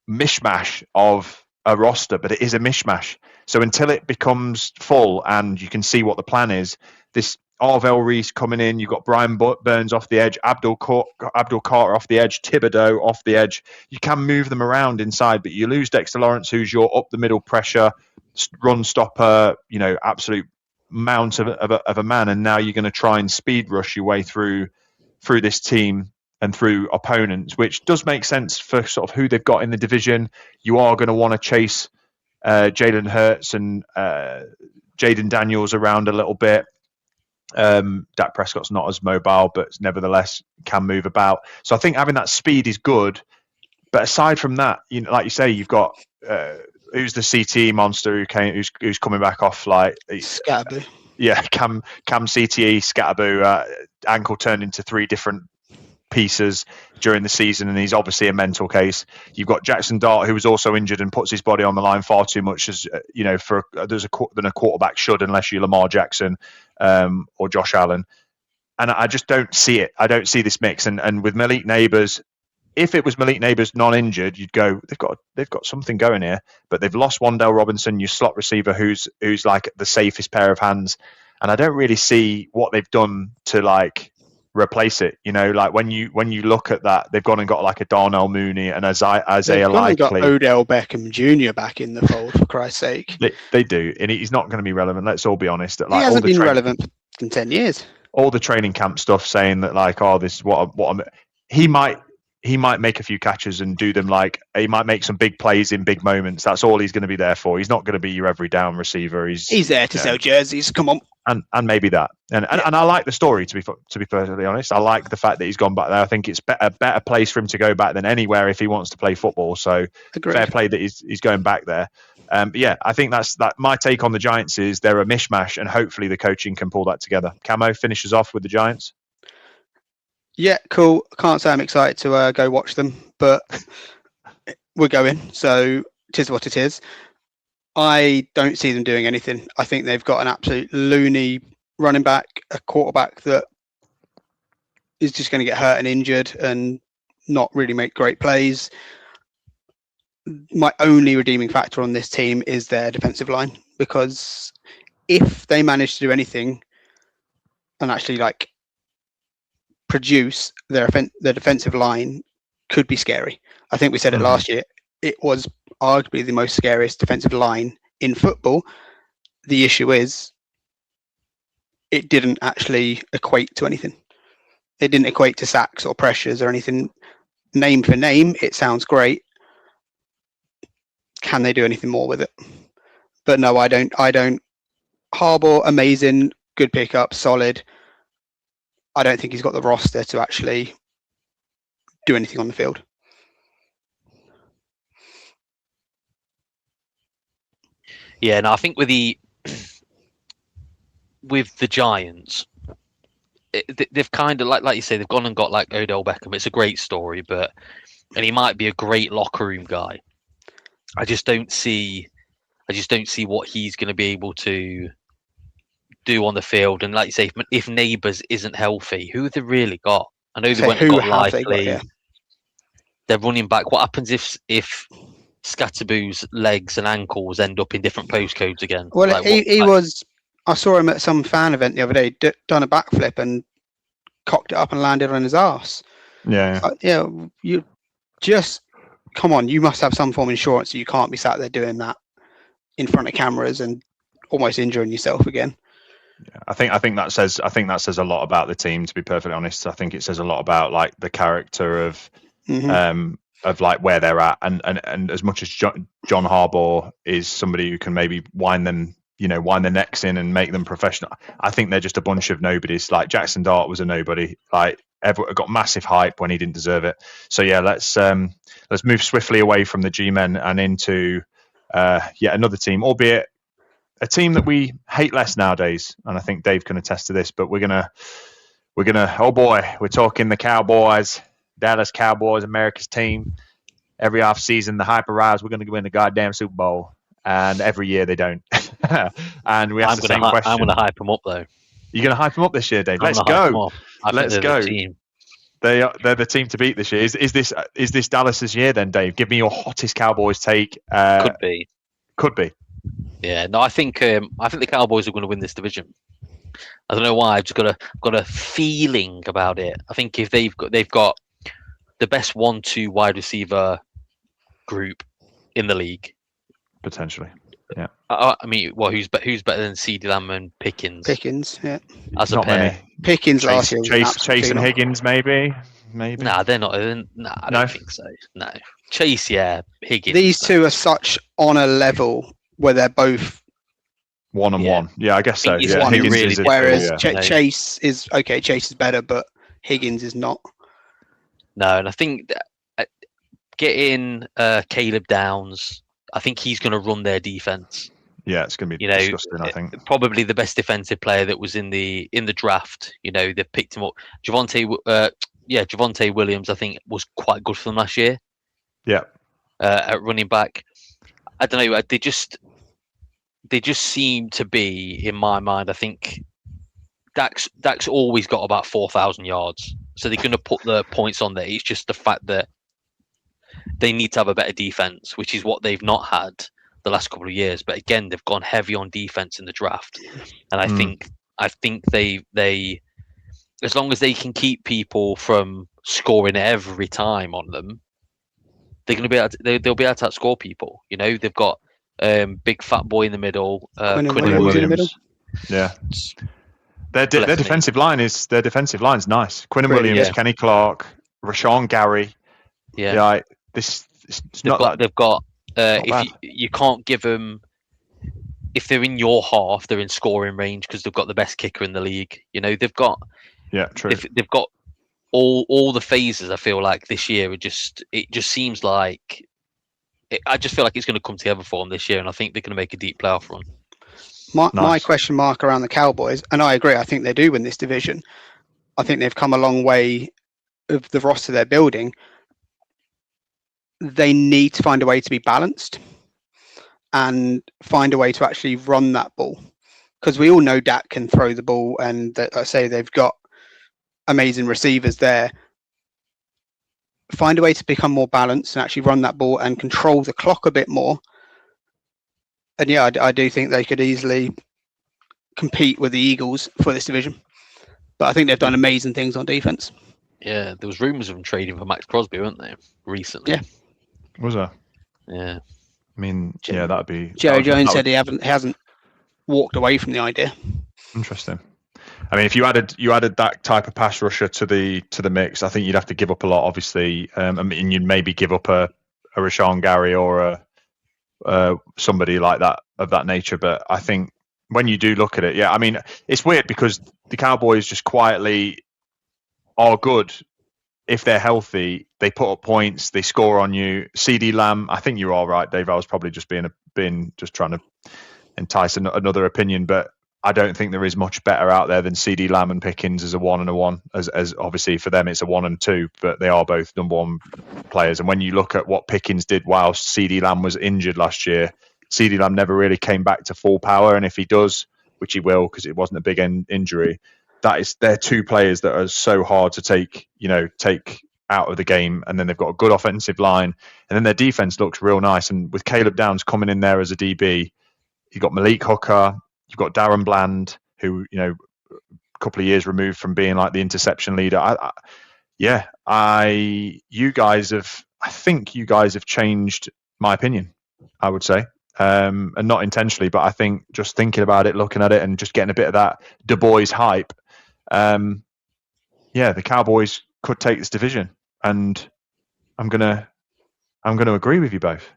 mishmash of a roster, but it is a mishmash. So until it becomes full and you can see what the plan is, this Arvell Reese coming in, you've got Brian Burns off the edge, Abdul Carter off the edge, Thibodeau off the edge. You can move them around inside, but you lose Dexter Lawrence, who's your up the middle pressure, run stopper, absolute mount of a man, and now you're going to try and speed rush your way through this team and through opponents, which does make sense for sort of who they've got in the division. You are going to want to chase Jalen Hurts and Jaden Daniels around a little bit. Dak Prescott's not as mobile, but nevertheless can move about. So I think having that speed is good. But aside from that, like you say, you've got who's the CTE monster who's coming back off like Scatterboo. Yeah, Cam CTE Scatterboo ankle turned into 3 different pieces during the season, and he's obviously a mental case. You've got Jackson Dart, who was also injured and puts his body on the line far too much, as than a quarterback should, unless you're Lamar Jackson or Josh Allen. And I just don't see it. I don't see this mix. And with Malik Neighbors, if it was Malik Neighbors non-injured, you'd go, they've got something going here. But they've lost Wandale Robinson, your slot receiver, who's like the safest pair of hands. and I don't really see what they've done to like replace it. You know, like when you look at that, they've gone and got like a Darnell Mooney and Isaiah They've gone and got Likely. Odell Beckham Jr. back in the fold, for Christ's sake. They do, and he's not going to be relevant. Let's all be honest. Like, He hasn't been relevant in 10 years. All the training camp stuff saying that like, oh, this is what I'm. He might make a few catches and do them, like he might make some big plays in big moments. That's all he's going to be there for. He's not going to be your every down receiver. He's there to sell jerseys. Come on. And maybe that. And I like the story, to be perfectly honest. I like the fact that he's gone back there. I think it's a better place for him to go back than anywhere if he wants to play football. So Agreed. Fair play that he's going back there. But yeah, I think that's that. My take on the Giants is they're a mishmash, and hopefully the coaching can pull that together. Camo finishes off with the Giants. Yeah, cool. I can't say I'm excited to go watch them, but we're going. So it is what it is. I don't see them doing anything. I think they've got an absolute loony running back, a quarterback that is just going to get hurt and injured and not really make great plays. My only redeeming factor on this team is their defensive line, because if they manage to do anything and actually like produce, their defensive line could be scary. I think we said it last year. It was arguably the most scariest defensive line in football. The issue is it didn't actually equate to anything. It didn't equate to sacks or pressures or anything. Name for name, it sounds great. Can they do anything more with it? But no, I don't. Harbaugh, amazing, good pickup, solid. I don't think he's got the roster to actually do anything on the field. Yeah, no, I think with the Giants, they've kind of like you say, they've gone and got like Odell Beckham. It's a great story, and he might be a great locker room guy. I just don't see what he's going to be able to do on the field. And like you say, if Neighbours isn't healthy, who have they really got? I know they went and got Likely. They're running back. What happens if Scatterboo's legs and ankles end up in different postcodes again? Well, I saw him at some fan event the other day, done a backflip and cocked it up and landed on his ass. Yeah. You just, come on, you must have some form of insurance, so you can't be sat there doing that in front of cameras and almost injuring yourself again. Yeah, I think that says a lot about the team, to be perfectly honest. I think it says a lot about like the character of like where they're at, and as much as John Harbaugh is somebody who can maybe wind their necks in and make them professional, I think they're just a bunch of nobodies. Like Jackson Dart was a nobody, like got massive hype when he didn't deserve it. So yeah, let's move swiftly away from the G-men and into yet another team, albeit a team that we hate less nowadays, and I think Dave can attest to this. But we're gonna, oh boy, we're talking the Cowboys, Dallas Cowboys, America's team. Every off season, the hype arrives. We're going to win the goddamn Super Bowl, and every year they don't. And we ask the same question. I'm going to hype them up though. You're going to hype them up this year, Dave. Let's go. Let's go. They're the team to beat this year. Is this Dallas's year then, Dave? Give me your hottest Cowboys take. Could be. Yeah, no, I think the Cowboys are going to win this division. I don't know why. I've just got a feeling about it. I think if they've got the best 1-2 wide receiver group in the league, potentially. Yeah. I mean, well, who's better than CeeDee Lamb and Pickens? Pickens, yeah. As a not pair. Many. Pickens last year. Chase and Higgins, maybe. Nah, they're not. I don't think so. No, Chase, yeah. Higgins. These two are such on a level where they're both 1-on-1. Yeah, I guess so. Yeah, Higgins really is whereas Chase is okay. Chase is better, but Higgins is not. No, and I think getting Caleb Downs, I think he's going to run their defense. Yeah, it's going to be disgusting. I think probably the best defensive player that was in the draft. They've picked him up. Javonte Williams, I think, was quite good for them last year. Yeah, at running back. I don't know. They just seem to be, in my mind, I think Dak's always got about 4,000 yards. So they're going to put the points on there. It's just the fact that they need to have a better defense, which is what they've not had the last couple of years. But again, they've gone heavy on defense in the draft. And I think I think they as long as they can keep people from scoring every time on them, they're going to be able to, they'll be able to outscore people. You know, they've got big fat boy in the middle, Quinn and Quinn Williams in the middle. Yeah. Their defensive line is nice. Quinn and Pretty, Williams, yeah. Kenny Clark, Rashawn Gary. Yeah, This it's they've not got that if bad. you can't give them, if they're in your half, they're in scoring range because they've got the best kicker in the league. You know, they've got true. they've got all the phases. I feel like this year it just seems like I just feel like it's going to come together for them this year, and I think they're going to make a deep playoff run. My question mark around the Cowboys, and I agree, I think they do win this division. I think they've come a long way of the roster they're building. They need to find a way to be balanced and find a way to actually run that ball. Because we all know Dak can throw the ball, and I say they've got amazing receivers there. Find a way to become more balanced and actually run that ball and control the clock a bit more. And yeah, I do think they could easily compete with the Eagles for this division. But I think they've done amazing things on defense. Yeah, there was rumours of them trading for Max Crosby, weren't there, recently? Yeah. Was there? Yeah. I mean, that'd be. Jerry Jones said he hasn't walked away from the idea. Interesting. I mean, if you added that type of pass rusher to the mix, I think you'd have to give up a lot, obviously. I mean, you'd maybe give up a Rashawn Gary or somebody like that of that nature. But I think when you do look at it, I mean, it's weird because the Cowboys just quietly are good. If they're healthy, they put up points, they score on you. CD Lamb, I think you're all right, Dave. I was probably just just trying to entice another opinion, but I don't think there is much better out there than CD Lamb and Pickens as a 1 and a 1. As obviously for them it's a 1 and 2, but they are both number 1 players. And when you look at what Pickens did whilst CD Lamb was injured last year, CD Lamb never really came back to full power, and if he does, which he will because it wasn't a big injury, they're 2 players that are so hard to take out of the game. And then they've got a good offensive line, and then their defense looks real nice. And with Caleb Downs coming in there as a DB, you've got Malik Hooker, you've got Darren Bland, who a couple of years removed from being like the interception leader. I think you guys have changed my opinion, I would say. And not intentionally, but I think just thinking about it, looking at it, and just getting a bit of that Du Bois hype. The Cowboys could take this division, and I'm gonna agree with you both.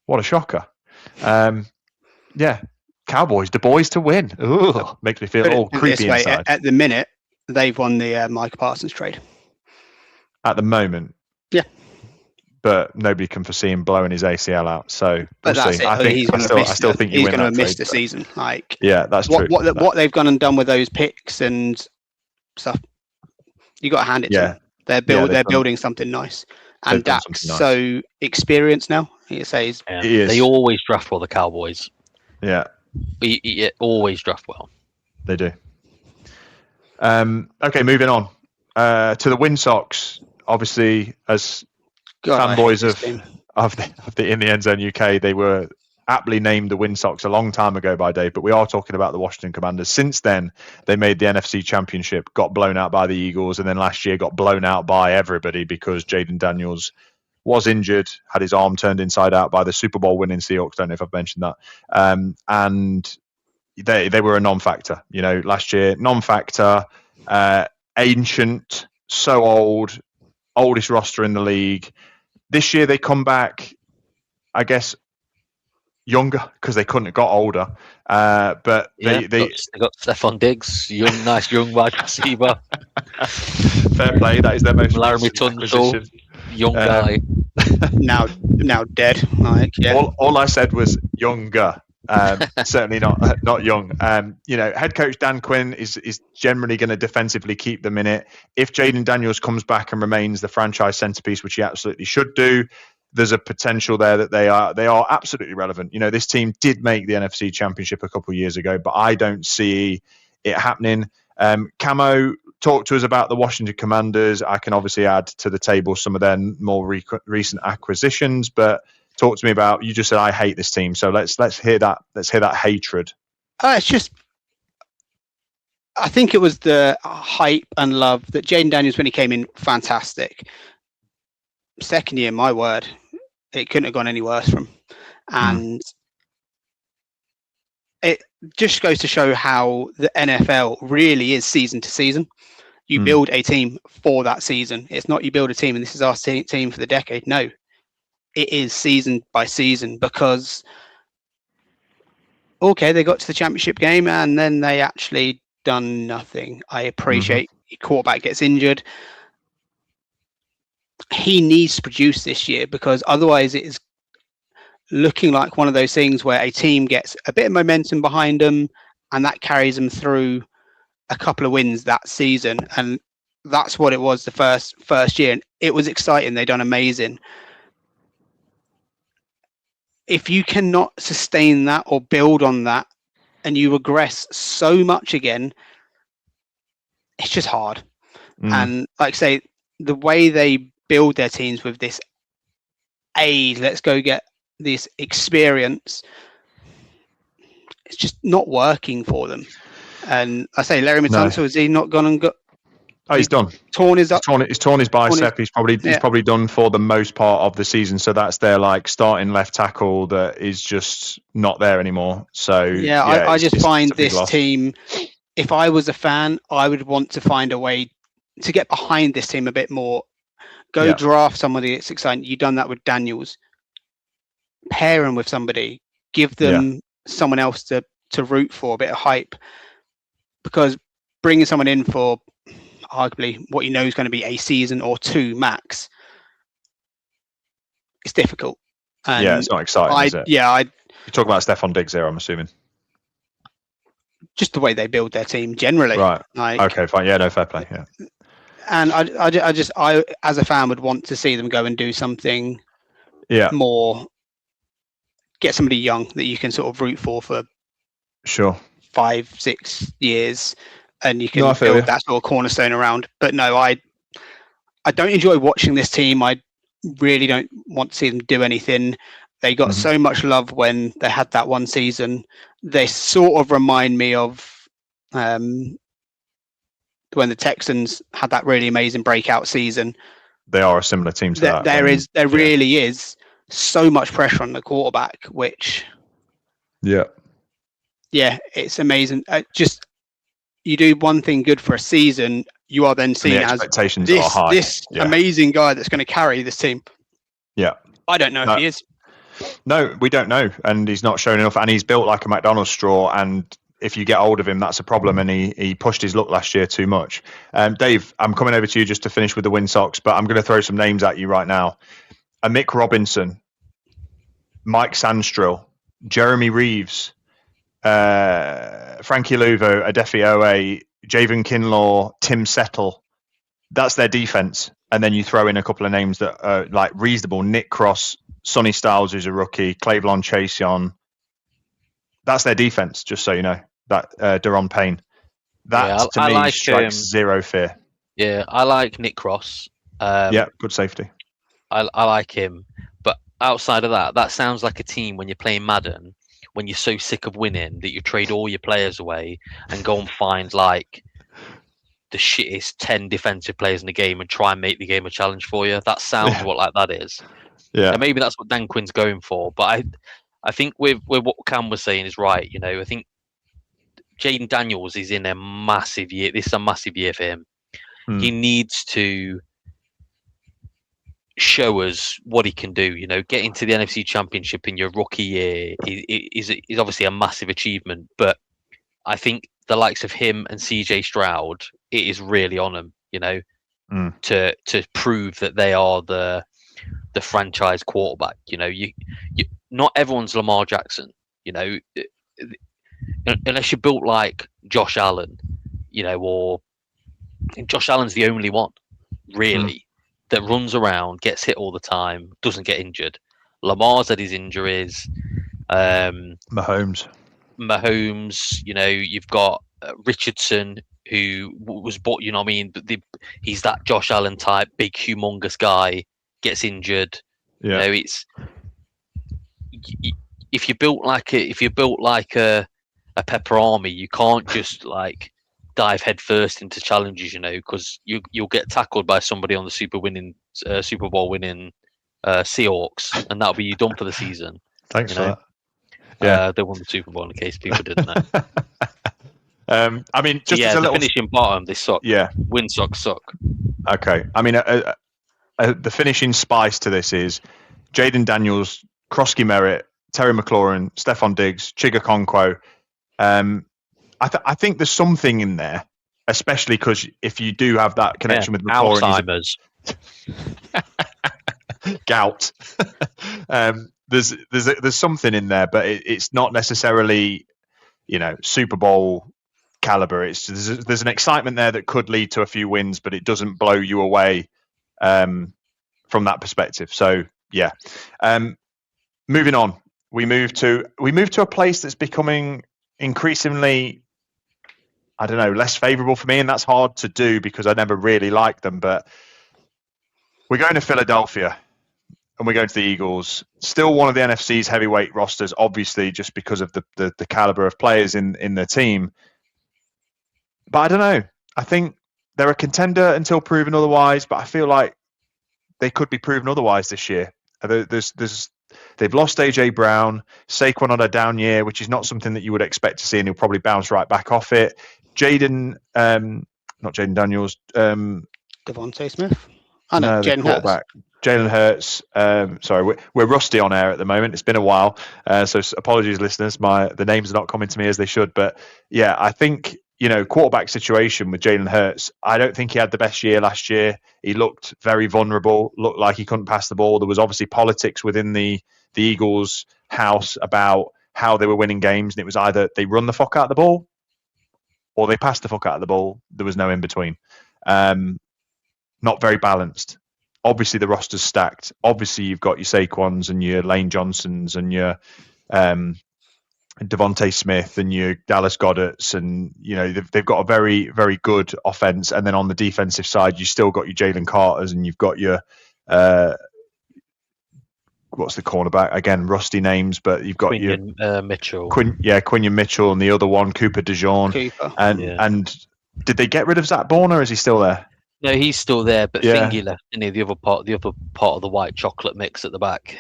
What a shocker! Cowboys, Du Bois to win. Ooh, makes me feel all creepy inside. At the minute, they've won the Micah Parsons trade. At the moment, yeah. But nobody can foresee him blowing his ACL out. So but we'll that's see. it. I still think he's going to miss the season. Like, yeah, that's true. What they've gone and done with those picks and stuff, you got to hand it to them. They're building something nice, and Dak's so experienced now. He says they always draft well, the Cowboys. Yeah, he always draft well. They do. Okay, moving on to the Win Sox. Obviously, as fanboys of the In The Endzone UK, they were aptly named the Win Sox a long time ago by Dave, but we are talking about the Washington Commanders. Since then, they made the NFC Championship, got blown out by the Eagles, and then last year got blown out by everybody because Jaden Daniels was injured, had his arm turned inside out by the Super Bowl winning Seahawks. Don't know if I've mentioned that. And they were a non-factor, last year. Non-factor, ancient, so old, oldest roster in the league. This year they come back, I guess, younger because they couldn't have got older. But they got Stephon Diggs, nice young wide receiver. Fair play. That is their most Laramie Tunsil, young guy. now dead. Like, yeah. All I said was younger. Certainly not young. Head coach Dan Quinn is generally going to defensively keep them in it. If Jaden Daniels comes back and remains the franchise centerpiece, which he absolutely should do, there's a potential there that they are absolutely relevant. This team did make the NFC Championship a couple of years ago, but I don't see it happening. Camo, talk to us about the Washington Commanders. I can obviously add to the table some of their more recent acquisitions, but talk to me about. You just said I hate this team, so let's hear that. Let's hear that hatred. It's just I think it was the hype and love that Jaden Daniels, when he came in, fantastic. Second year, my word, it couldn't have gone any worse from. And it just goes to show how the NFL really is season to season. You build a team for that season. It's not you build a team and this is our team for the decade. No, it is season by season, because okay, they got to the championship game and then they actually done nothing. I appreciate your quarterback gets injured. He needs to produce this year, because otherwise it is looking like one of those things where a team gets a bit of momentum behind them and that carries them through a couple of wins that season. And that's what it was the first year. And it was exciting. They done amazing. If you cannot sustain that or build on that and you regress so much again, it's just hard. And like I say, the way they build their teams with this, let's go get this experience, it's just not working for them. And I say Larry Matanza, has he not gone and got? Oh, he's done. Torn his up. He's torn his bicep. He's probably done for the most part of the season. So that's their like starting left tackle that is just not there anymore. So I just find this team. If I was a fan, I would want to find a way to get behind this team a bit more. Go draft somebody that's exciting. You've done that with Daniels. Pair him with somebody. Give them someone else to root for, a bit of hype. Because bringing someone in for arguably what you know is going to be a season or two max, it's difficult. And it's not exciting, is it? You're talking about Stephon Diggs here, I'm assuming. Just the way they build their team generally. Right. Like, okay, fine. Yeah, no, fair play. Yeah. And I as a fan would want to see them go and do something more, get somebody young that you can sort of root for sure 5-6 years, and you can build that sort of cornerstone around. But no, I don't enjoy watching this team. I really don't want to see them do anything. They got so much love when they had that one season. They sort of remind me of when the Texans had that really amazing breakout season. They are a similar team to that. There really is so much pressure on the quarterback, which it's amazing. Just you do one thing good for a season, you are then seen as this amazing guy that's going to carry this team. Yeah, I don't know if he is. No, we don't know, and he's not shown enough. And he's built like a McDonald's straw. And if you get hold of him, that's a problem. And he pushed his luck last year too much. Dave, I'm coming over to you just to finish with the Win Sox, but I'm going to throw some names at you right now: Mick Robinson, Mike Sandstrill, Jeremy Reeves, Frankie Luvo, Adefi Owe, Javen Kinlaw, Tim Settle. That's their defense. And then you throw in a couple of names that are like reasonable: Nick Cross, Sonny Styles, who's a rookie, Clavon Chaseon. That's their defense, just so you know. That Deron Payne. That to me strikes zero fear. Yeah, I like Nick Cross. Good safety. I like him. But outside of that, that sounds like a team when you're playing Madden, when you're so sick of winning that you trade all your players away and go and find like the shittest 10 defensive players in the game and try and make the game a challenge for you. That sounds what like that is. Yeah. And maybe that's what Dan Quinn's going for. But I think with what Cam was saying is right. You know, I think Jaden Daniels is in a massive year. This is a massive year for him. He needs to show us what he can do. You know, getting to the NFC Championship in your rookie year is obviously a massive achievement. But I think the likes of him and CJ Stroud, it is really on them. You know, to prove that they are the franchise quarterback. You know, you not everyone's Lamar Jackson. You know, unless you're built like Josh Allen. You know, or Josh Allen's the only one really that runs around, gets hit all the time, doesn't get injured. Lamar's had his injuries. Mahomes. You know, you've got Richardson, who was bought. You know what I mean? He's that Josh Allen type, big, humongous guy. Gets injured. You know, it's if you're built like a Pepper Army, you can't just like dive headfirst into challenges, because you'll get tackled by somebody on the Super Bowl winning Seahawks, and that'll be you done for the season. Thanks for that. Yeah, They won the Super Bowl in case people didn't know. I mean, just as a the little finishing bottom, they suck. Yeah, Win suck. okay. I mean, the finishing spice to this is Jaden Daniels, Krosky Merritt, Terry McLaurin, Stephon Diggs, Chiga Okonkwo. I think there's something in there, especially because if you do have that connection with McLaurin, Alzheimer's, gout. There's something in there, but it's not necessarily, Super Bowl caliber. There's an excitement there that could lead to a few wins, but it doesn't blow you away from that perspective. So yeah, moving on, we move to a place that's becoming increasingly, I don't know, less favourable for me, and that's hard to do because I never really liked them. But we're going to Philadelphia, and we're going to the Eagles. Still one of the NFC's heavyweight rosters, obviously, just because of the caliber of players in the team. But I don't know. I think they're a contender until proven otherwise, but I feel like they could be proven otherwise this year. They've lost AJ Brown, Saquon on a down year, which is not something that you would expect to see, and he'll probably bounce right back off it. Not Jaden Daniels. Devontae Smith. No, the quarterback. Jalen Hurts. Sorry, we're rusty on air at the moment. It's been a while, so apologies, listeners. The names are not coming to me as they should. But yeah, I think quarterback situation with Jalen Hurts. I don't think he had the best year last year. He looked very vulnerable. Looked like he couldn't pass the ball. There was obviously politics within the Eagles' house about how they were winning games, and it was either they run the fuck out of the ball or they pass the fuck out of the ball. There was no in between. Not very balanced. Obviously, the roster's stacked. Obviously, you've got your Saquons and your Lane Johnsons and your Devontae Smith and your Dallas Goddarts, and they've got a very, very good offense. And then on the defensive side, you still got your Jalen Carters, and you've got your what's the cornerback again? Rusty names, but you've got Quinion Mitchell. Quinion Mitchell, and the other one, Cooper DeJean. And did they get rid of Zach Bourne, or is he still there? No, he's still there, but Fingy left, the other part of the white chocolate mix at the back.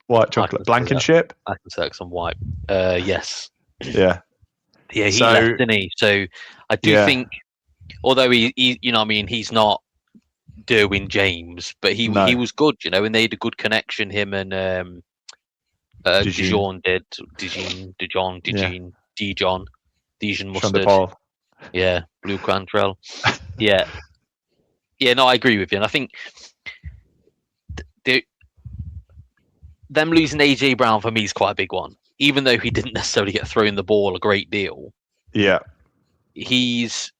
White chocolate, Blankenship. I can say some white. Yes. Yeah. Yeah, he left, didn't he? So I do think, although he he's not Derwin James, but he was good, and they had a good connection. Him and Dijon Mustard. Yeah, Blue Quantrell. Yeah. No, I agree with you, and I think them losing AJ Brown for me is quite a big one, even though he didn't necessarily get thrown the ball a great deal. Yeah, he's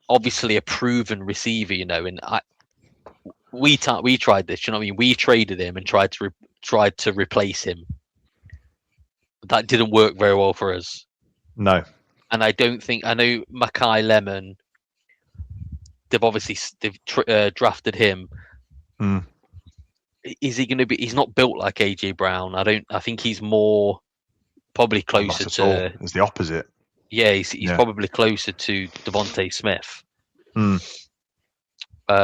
obviously a proven receiver, and we tried this. We traded him and tried to replace him. That didn't work very well for us. No. And I know Mackay Lemon. They've drafted him. Mm. Is he going to be? He's not built like AJ Brown. I think he's more probably closer to. It's the opposite. Yeah, he's probably closer to Devontae Smith. Mm.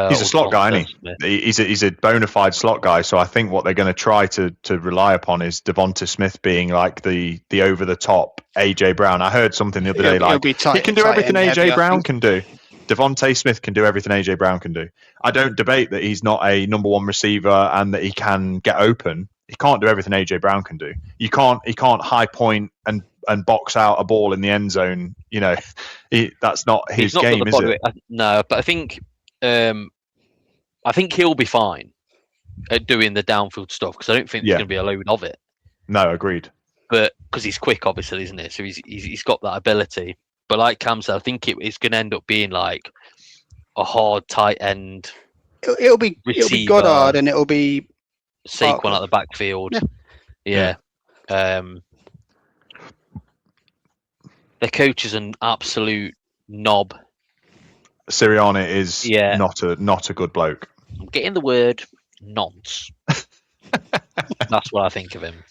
He's a slot guy, isn't he? He's a bona fide slot guy. So I think what they're going to try to rely upon is Devonta Smith being like the over the top AJ Brown. I heard something the other day he can do everything AJ Brown can do. Devontae Smith can do everything AJ Brown can do. I don't debate that he's not a number one receiver and that he can get open. He can't do everything AJ Brown can do. He can't high point and box out a ball in the end zone. That's not his game, is it? No, but I think he'll be fine at doing the downfield stuff because I don't think there's going to be a load of it. No, agreed. But because he's quick, obviously, isn't it? So he's got that ability. But like Cam said, I think it's going to end up being like a hard tight end. It'll be Goddard and it'll be Saquon at the backfield. Yeah. The coach is an absolute knob. Sirianni is not a good bloke. I'm getting the word nonce. That's what I think of him.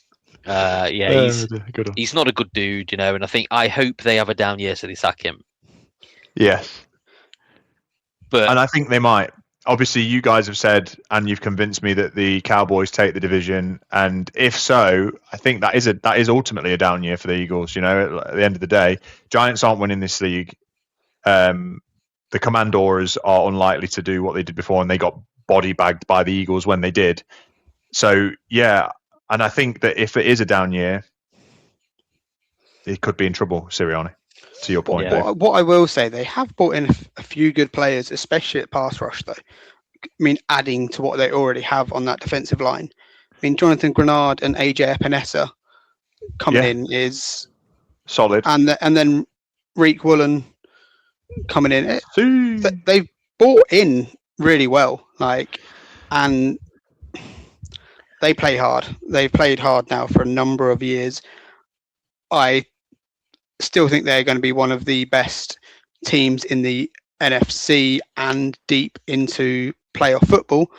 Good one. he's not a good dude, and I hope they have a down year so they sack him. Yes. But And I think they might. Obviously, you guys have said, and you've convinced me that the Cowboys take the division. And if so, I think that is ultimately a down year for the Eagles. At the end of the day, Giants aren't winning this league. The Commanders are unlikely to do what they did before, and they got body bagged by the Eagles when they did. So, yeah. And I think that if it is a down year, it could be in trouble, Sirianni, to your point. Yeah. What I will say, they have brought in a few good players, especially at pass rush, though. I mean, adding to what they already have on that defensive line. I mean, Jonathan Grenard and AJ Epinesa coming in is solid. And then Reek Woolen coming in. They've bought in really well, and they play hard. They've played hard now for a number of years. I still think they're going to be one of the best teams in the NFC and deep into playoff football.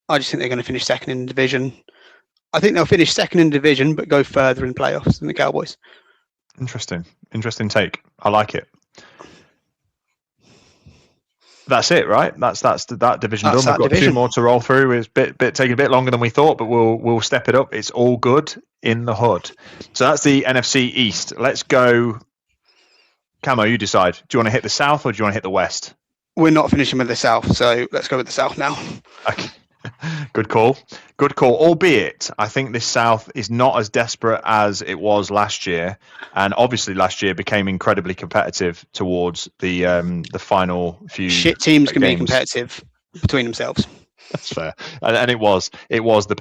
I just think they're going to finish second in the division. I think they'll finish second in the division, but go further in playoffs than the Cowboys. Interesting take. I like it. That's it, right? That's that division done. We've got two more to roll through. It's taking a bit longer than we thought, but we'll step it up. It's all good in the hood. So that's the NFC East. Let's go. Camo, you decide. Do you want to hit the South or do you want to hit the West? We're not finishing with the South, so let's go with the South now. Okay. Good call. Albeit, I think this South is not as desperate as it was last year, and obviously last year became incredibly competitive towards the final few. Shit teams can be competitive between themselves. That's fair, and it was the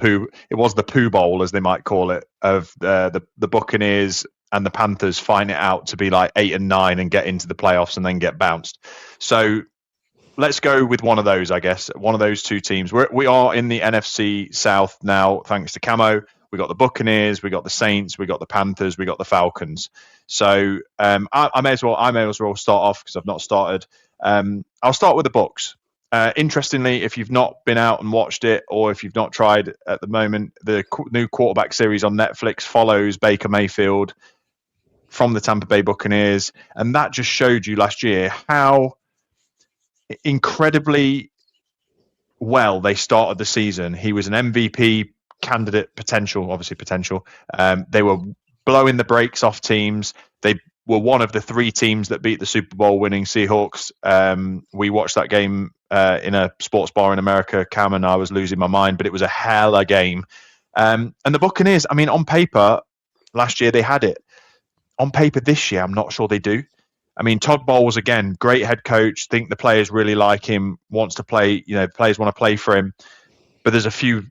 poo bowl, as they might call it, of the Buccaneers and the Panthers fighting it out to be like 8 and 9 and get into the playoffs and then get bounced. So. Let's go with one of those, I guess. One of those two teams. We are in the NFC South now, thanks to Camo. We got the Buccaneers, we got the Saints, we got the Panthers, we got the Falcons. So I may as well start off because I've not started. I'll start with the Bucs. Interestingly, if you've not been out and watched it, or if you've not tried at the moment, the new quarterback series on Netflix follows Baker Mayfield from the Tampa Bay Buccaneers, and that just showed you last year how incredibly well they started the season. He was an MVP candidate, obviously potential. They were blowing the brakes off teams. They were one of the 3 teams that beat the Super Bowl winning Seahawks. We watched that game in a sports bar in America. Cam and I was losing my mind, but it was a hell of a game. And the Buccaneers, I mean, on paper, last year they had it. On paper this year, I'm not sure they do. I mean, Todd Bowles, again, great head coach. Think the players really like him, wants to play, players want to play for him. But there's a few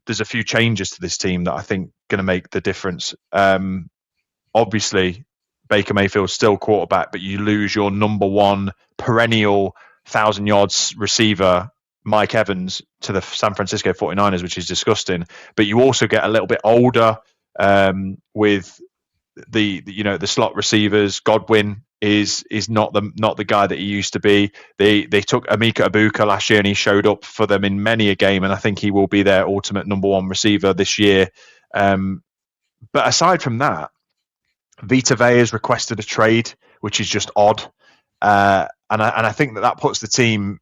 changes to this team that I think going to make the difference. Obviously, Baker Mayfield's still quarterback, but you lose your number 1 perennial 1,000 yards receiver, Mike Evans, to the San Francisco 49ers, which is disgusting. But you also get a little bit older with the slot receivers. Godwin is not the guy that he used to be. They took Emeka Egbuka last year and he showed up for them in many a game, and I think he will be their ultimate number 1 receiver this year. But aside from that, Vita Vea has requested a trade, which is just odd, and I think that puts the team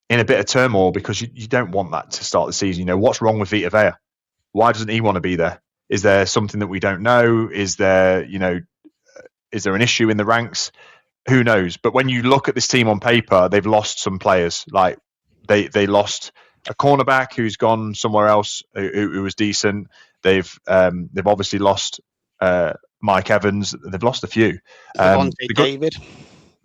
in a bit of turmoil because you don't want that to start the season. What's wrong with Vita Vea? Why doesn't he want to be there? Is there something that we don't know? Is there an issue in the ranks? Who knows? But when you look at this team on paper, they've lost some players. Like they lost a cornerback who's gone somewhere else who was decent. They've obviously lost Mike Evans. They've lost a few.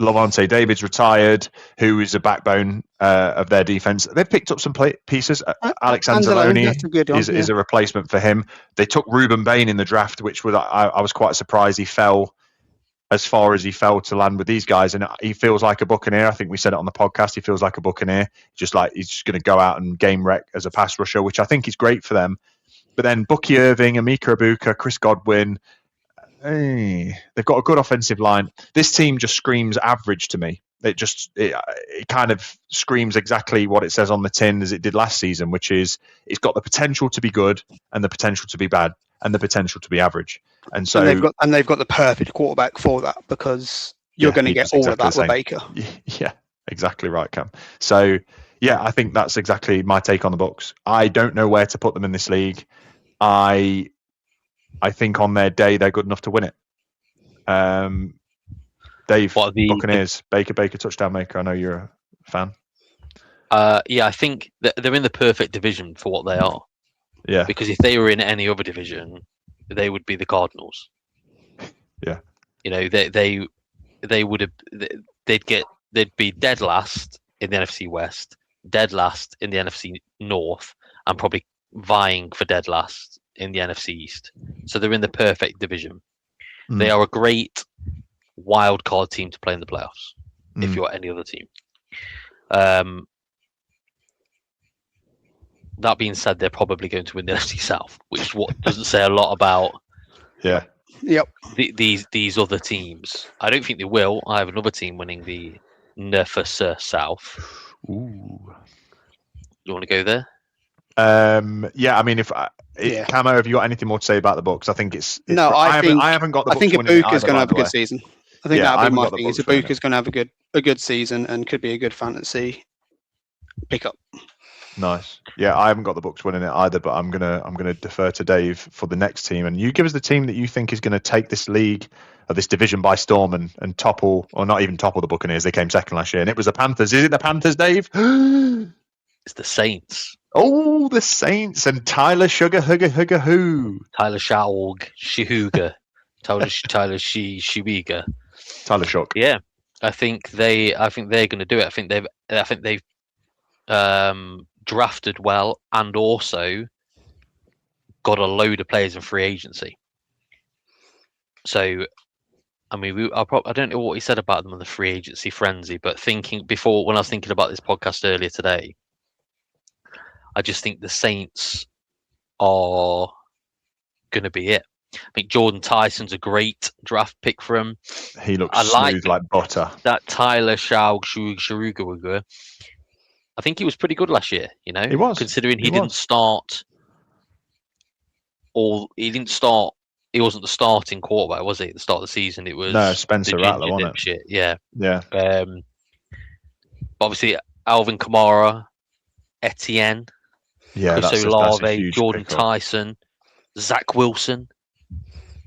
Lavonte David's retired, who is a backbone of their defense. They've picked up some pieces. Alex Anzalone is a replacement for him. They took Ruben Bain in the draft, which I was quite surprised he fell as far as he fell to land with these guys. And he feels like a Buccaneer. I think we said it on the podcast. He feels like a Buccaneer, just like he's just going to go out and game wreck as a pass rusher, which I think is great for them. But then Bucky Irving, Emeka Egbuka, Chris Godwin, they've got a good offensive line. This team just screams average to me. It kind of screams exactly what it says on the tin as it did last season, which is it's got the potential to be good and the potential to be bad. and the potential to be average. And so and they've got the perfect quarterback for that, because you're going to get all of that with Baker. Yeah, exactly right, Cam. So yeah, I think that's exactly my take on the Bucs. I don't know where to put them in this league. I think on their day they're good enough to win it. Dave, Buccaneers, Baker touchdown maker. I know you're a fan. Yeah, I think they're in the perfect division for what they are. Yeah. Because if they were in any other division, they would be the Cardinals. Yeah. You know, they would have, they'd be dead last in the NFC West, dead last in the NFC North, and probably vying for dead last in the NFC East. So they're in the perfect division. They are a great wild card team to play in the playoffs if you're any other team. That being said, they're probably going to win the NFC South, which is what doesn't say a lot about these other teams. I don't think they will. I have another team winning the NFC South. Ooh. You want to go there? Yeah, I mean, Camo, have you got anything more to say about the Bucs? I think I haven't got the Bucs. I think Ibuka's going to have a good season. I think that'll be my thing. Ibuka's going to have a good season and could be a good fantasy pickup. Nice. Yeah, I haven't got the Bucs winning it either, but I'm gonna defer to Dave for the next team, and you give us the team that you think is going to take this league or this division by storm and topple, or not even topple the Buccaneers. They came second last year, and it was the Panthers. Is it the Panthers, Dave? It's the Saints. Oh, the Saints and Tyler Sugar Hugger Who? Tyler Shaug Shihuga. Tyler Shibiga. Tyler Shook. Yeah, I think they're going to do it. I think they've drafted well and also got a load of players in free agency. So, I mean, I don't know what he said about them on the free agency frenzy, but when I was thinking about this podcast earlier today, I just think the Saints are going to be it. I think Jordan Tyson's a great draft pick for him. He looks smooth like butter. That Tyler Sharuga. I think he was pretty good last year, you know. He was. Considering he didn't start he wasn't the starting quarterback, was he, at the start of the season? It was Spencer Rattler, wasn't it? Yeah. Yeah. Obviously Alvin Kamara, Etienne, Chris Olave, Jordan Tyson, Zach Wilson.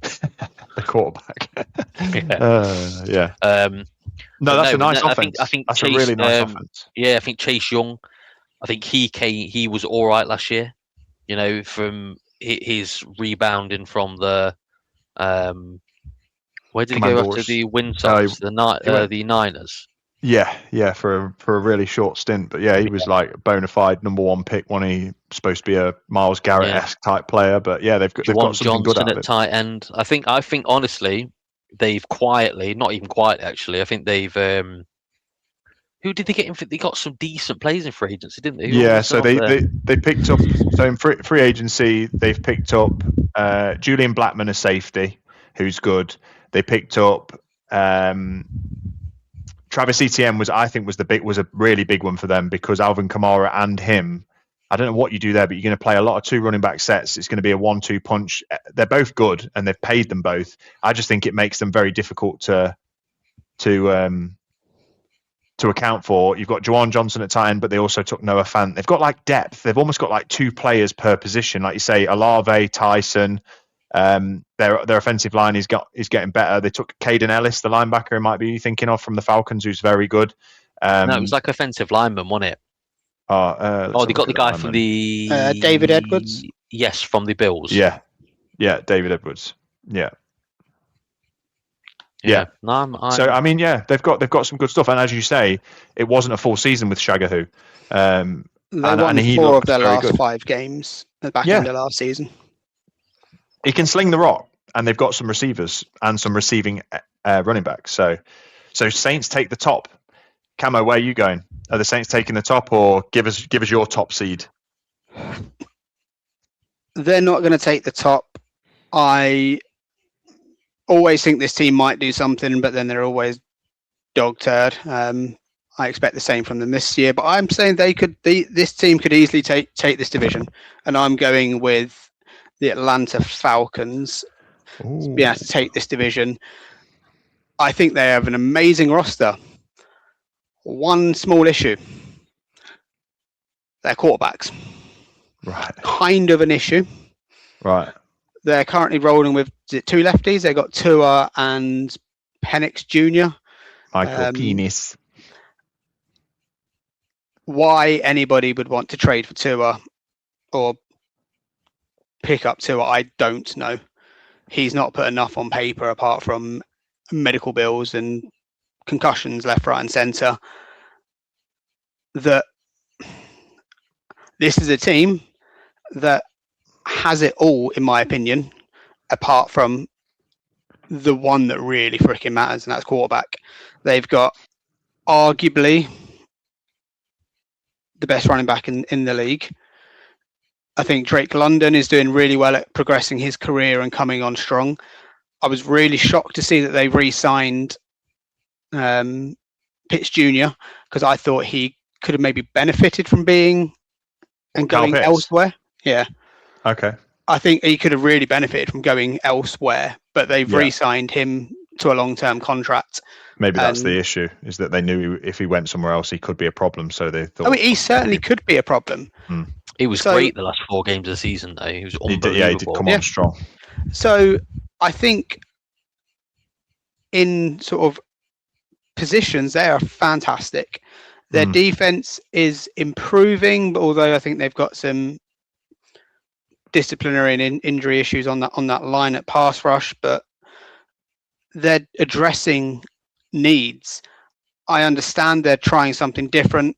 The quarterback. Yeah. No, that's a nice offense. I think that's Chase, a really nice offense. Yeah, I think Chase Young. I think he was all right last year. You know, from his rebounding from the where did he go after the win sides? The Niners. Yeah, for a really short stint, but yeah, he was like a bona fide number one pick when he supposed to be a Myles Garrett-esque type player. But yeah, they've got something Johnson good out of it. At tight end. I think honestly, they've not even quietly actually. I think they've who did they get in? They got some decent players in free agency, didn't they? Yeah, so they picked up. So in free agency, they've picked up Julian Blackman, a safety, who's good. They picked up Travis Etienne was a really big one for them, because Alvin Kamara and him. I don't know what you do there, but you're going to play a lot of two running back sets. It's going to be a 1-2 punch. They're both good, and they've paid them both. I just think it makes them very difficult to account for. You've got Juwan Johnson at tight end, but they also took Noah Fant. They've got like depth. They've almost got like two players per position. Like you say, Olave, Tyson. Their offensive line is getting better. They took Caden Ellis, the linebacker, who might be thinking of from the Falcons, who's very good. No, it was like offensive lineman, wasn't it? They got the guy from the David Edwards. Yes, from the Bills. Yeah, David Edwards. Yeah. No, So I mean, yeah, they've got some good stuff, and as you say, it wasn't a full season with Shagahu. They won 4 of their last 5 games at the back end of last season. He can sling the rock, and they've got some receivers and some receiving running backs. So Saints take the top. Camo, where are you going? Are the Saints taking the top, or give us your top seed? They're not going to take the top. I always think this team might do something, but then they're always dog turd. I expect the same from them this year, but I'm saying this team could easily take this division, and I'm going with the Atlanta Falcons Ooh. being able to take this division. I think they have an amazing roster. One small issue: their quarterbacks. Right. Kind of an issue. Right. They're currently rolling with two lefties. They've got Tua and Penix Jr. Michael Penis. Why anybody would want to trade for Tua or pick up Tua, I don't know. He's not put enough on paper apart from medical bills and concussions left, right, and centre. That this is a team that has it all, in my opinion, apart from the one that really freaking matters, and that's quarterback. They've got arguably the best running back in the league. I think Drake London is doing really well at progressing his career and coming on strong. I was really shocked to see that they re-signed Pitts Jr. because I thought he could have maybe benefited from being and going elsewhere. Yeah. Okay. I think he could have really benefited from going elsewhere, but they've re-signed him to a long-term contract. Maybe that's the issue, is that they knew if he went somewhere else, he could be a problem. So they thought. I mean, he certainly could be a problem. He was great the last 4 games of the season, though. He was unbelievable. He did come on strong. So I think in sort of positions, they are fantastic. Their defense is improving, but although I think they've got some disciplinary and injury issues on that line at pass rush, but they're addressing needs. I understand they're trying something different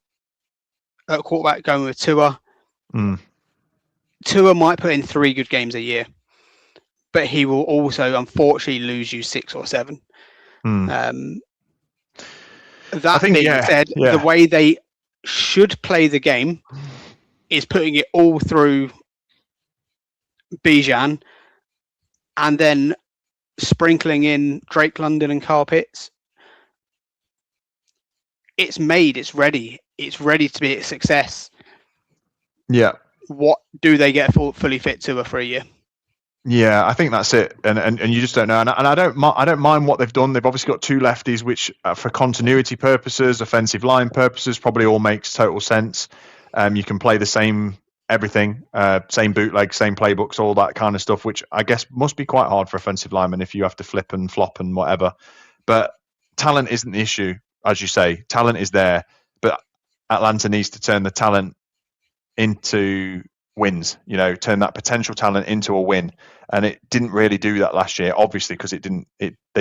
at quarterback, going with Tua. Tua might put in 3 good games a year, but he will also unfortunately lose you 6 or 7. That being said, the way they should play the game is putting it all through Bijan and then sprinkling in Drake London and Kyle Pitts. It's made, it's ready to be a success. Yeah. What do they get fully fit to for a year? Yeah, I think that's it, and you just don't know. And I don't mind what they've done. They've obviously got 2 lefties, which for continuity purposes, offensive line purposes, probably all makes total sense. You can play the same everything, same bootleg, same playbooks, all that kind of stuff, which I guess must be quite hard for offensive linemen if you have to flip and flop and whatever. But talent isn't the issue, as you say. Talent is there, but Atlanta needs to turn the talent into wins, turn that potential talent into a win. And it didn't really do that last year, obviously, because they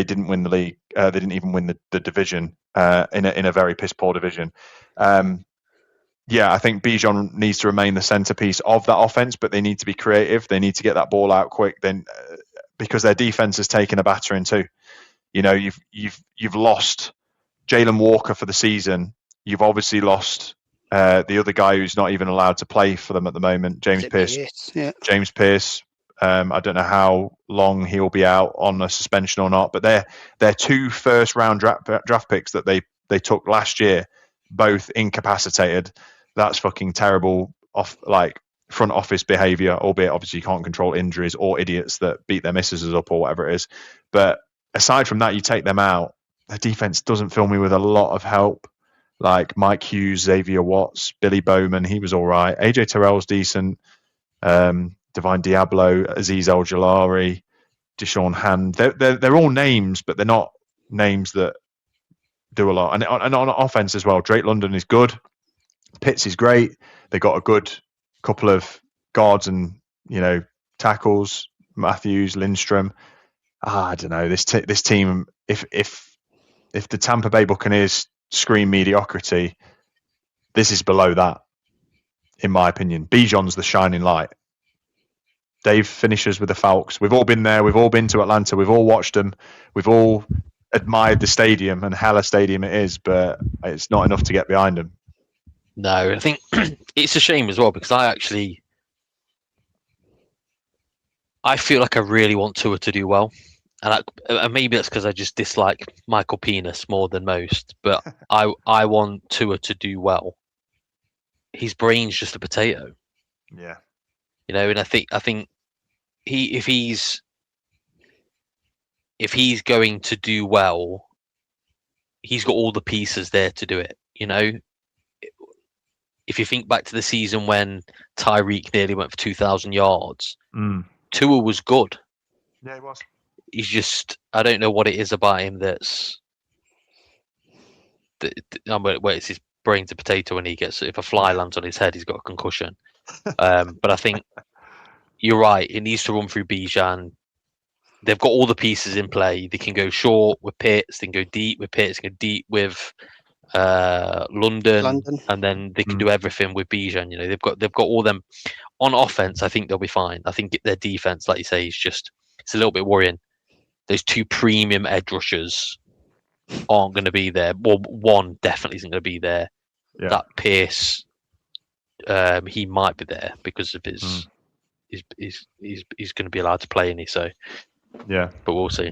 didn't win the league. They didn't even win the division in a very piss poor division. I think Bijan needs to remain the centerpiece of that offense, but they need to be creative. They need to get that ball out quick. Then, because their defense has taken a battering too. You've lost Jalen Walker for the season. You've obviously lost the other guy who's not even allowed to play for them at the moment, James Pierce. James Pierce. I don't know how long he'll be out on a suspension or not, but they're 2 first-round draft picks that they took last year, both incapacitated. That's fucking terrible front office behavior, albeit obviously you can't control injuries or idiots that beat their misses up or whatever it is. But aside from that, you take them out, the defense doesn't fill me with a lot of help. Like Mike Hughes, Xavier Watts, Billy Bowman, he was all right. AJ Terrell's decent. Divine Diablo, Azeez Al-Jalari, Deshaun Hand. They're all names, but they're not names that do a lot. And on offense as well, Drake London is good. Pitts is great. They got a good couple of guards and tackles. Matthews, Lindstrom. I don't know. This team. If the Tampa Bay Buccaneers scream mediocrity, this is below that, in my opinion. Bijan's the shining light. Dave finishes with the Falcons. We've all been there. We've all been to Atlanta. We've all watched them. We've all admired the stadium, and hell a stadium it is, but it's not enough to get behind them. No, I think it's a shame as well, because I feel like I really want Tua to do well. And maybe that's because I just dislike Michael Penis more than most, but I want Tua to do well. His brain's just a potato. Yeah. And I think if he's going to do well, he's got all the pieces there to do it. You know, if you think back to the season when Tyreek nearly went for 2,000 yards, Tua was good. Yeah, he was. He's just, I don't know what it is about him that's where it's his brain's a potato when he gets, if a fly lands on his head, he's got a concussion. But I think you're right. It needs to run through Bijan. They've got all the pieces in play. They can go short with Pitts. They can go deep with Pitts. Go deep with London, and then they can do everything with Bijan. You know, they've got all them on offense. I think they'll be fine. I think their defense, like you say, is just, it's a little bit worrying. Those two premium edge rushers aren't going to be there. Well, one definitely isn't going to be there. Yeah. That Pierce, he might be there because of his. He's going to be allowed to play, isn't he? So yeah, but we'll see.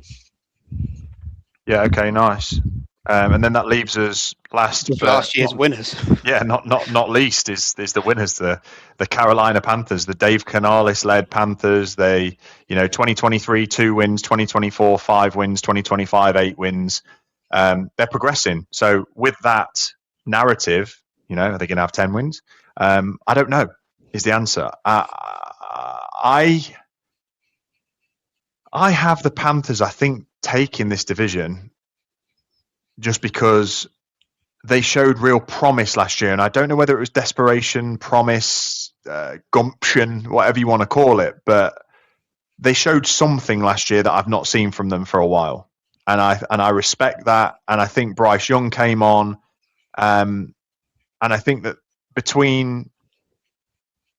Yeah. Okay. Nice. And then that leaves us last year's winners. Yeah, not least is the winners, the Carolina Panthers, the Dave Canales led Panthers. They, 2023 2 wins, 2024 5 wins, 2025 8 wins. They're progressing. So with that narrative, are they going to have 10 wins? I don't know. Is the answer. I have the Panthers, I think, taking this division just because they showed real promise last year. And I don't know whether it was desperation, promise, gumption, whatever you want to call it, but they showed something last year that I've not seen from them for a while. And I respect that. And I think Bryce Young came on. And I think that between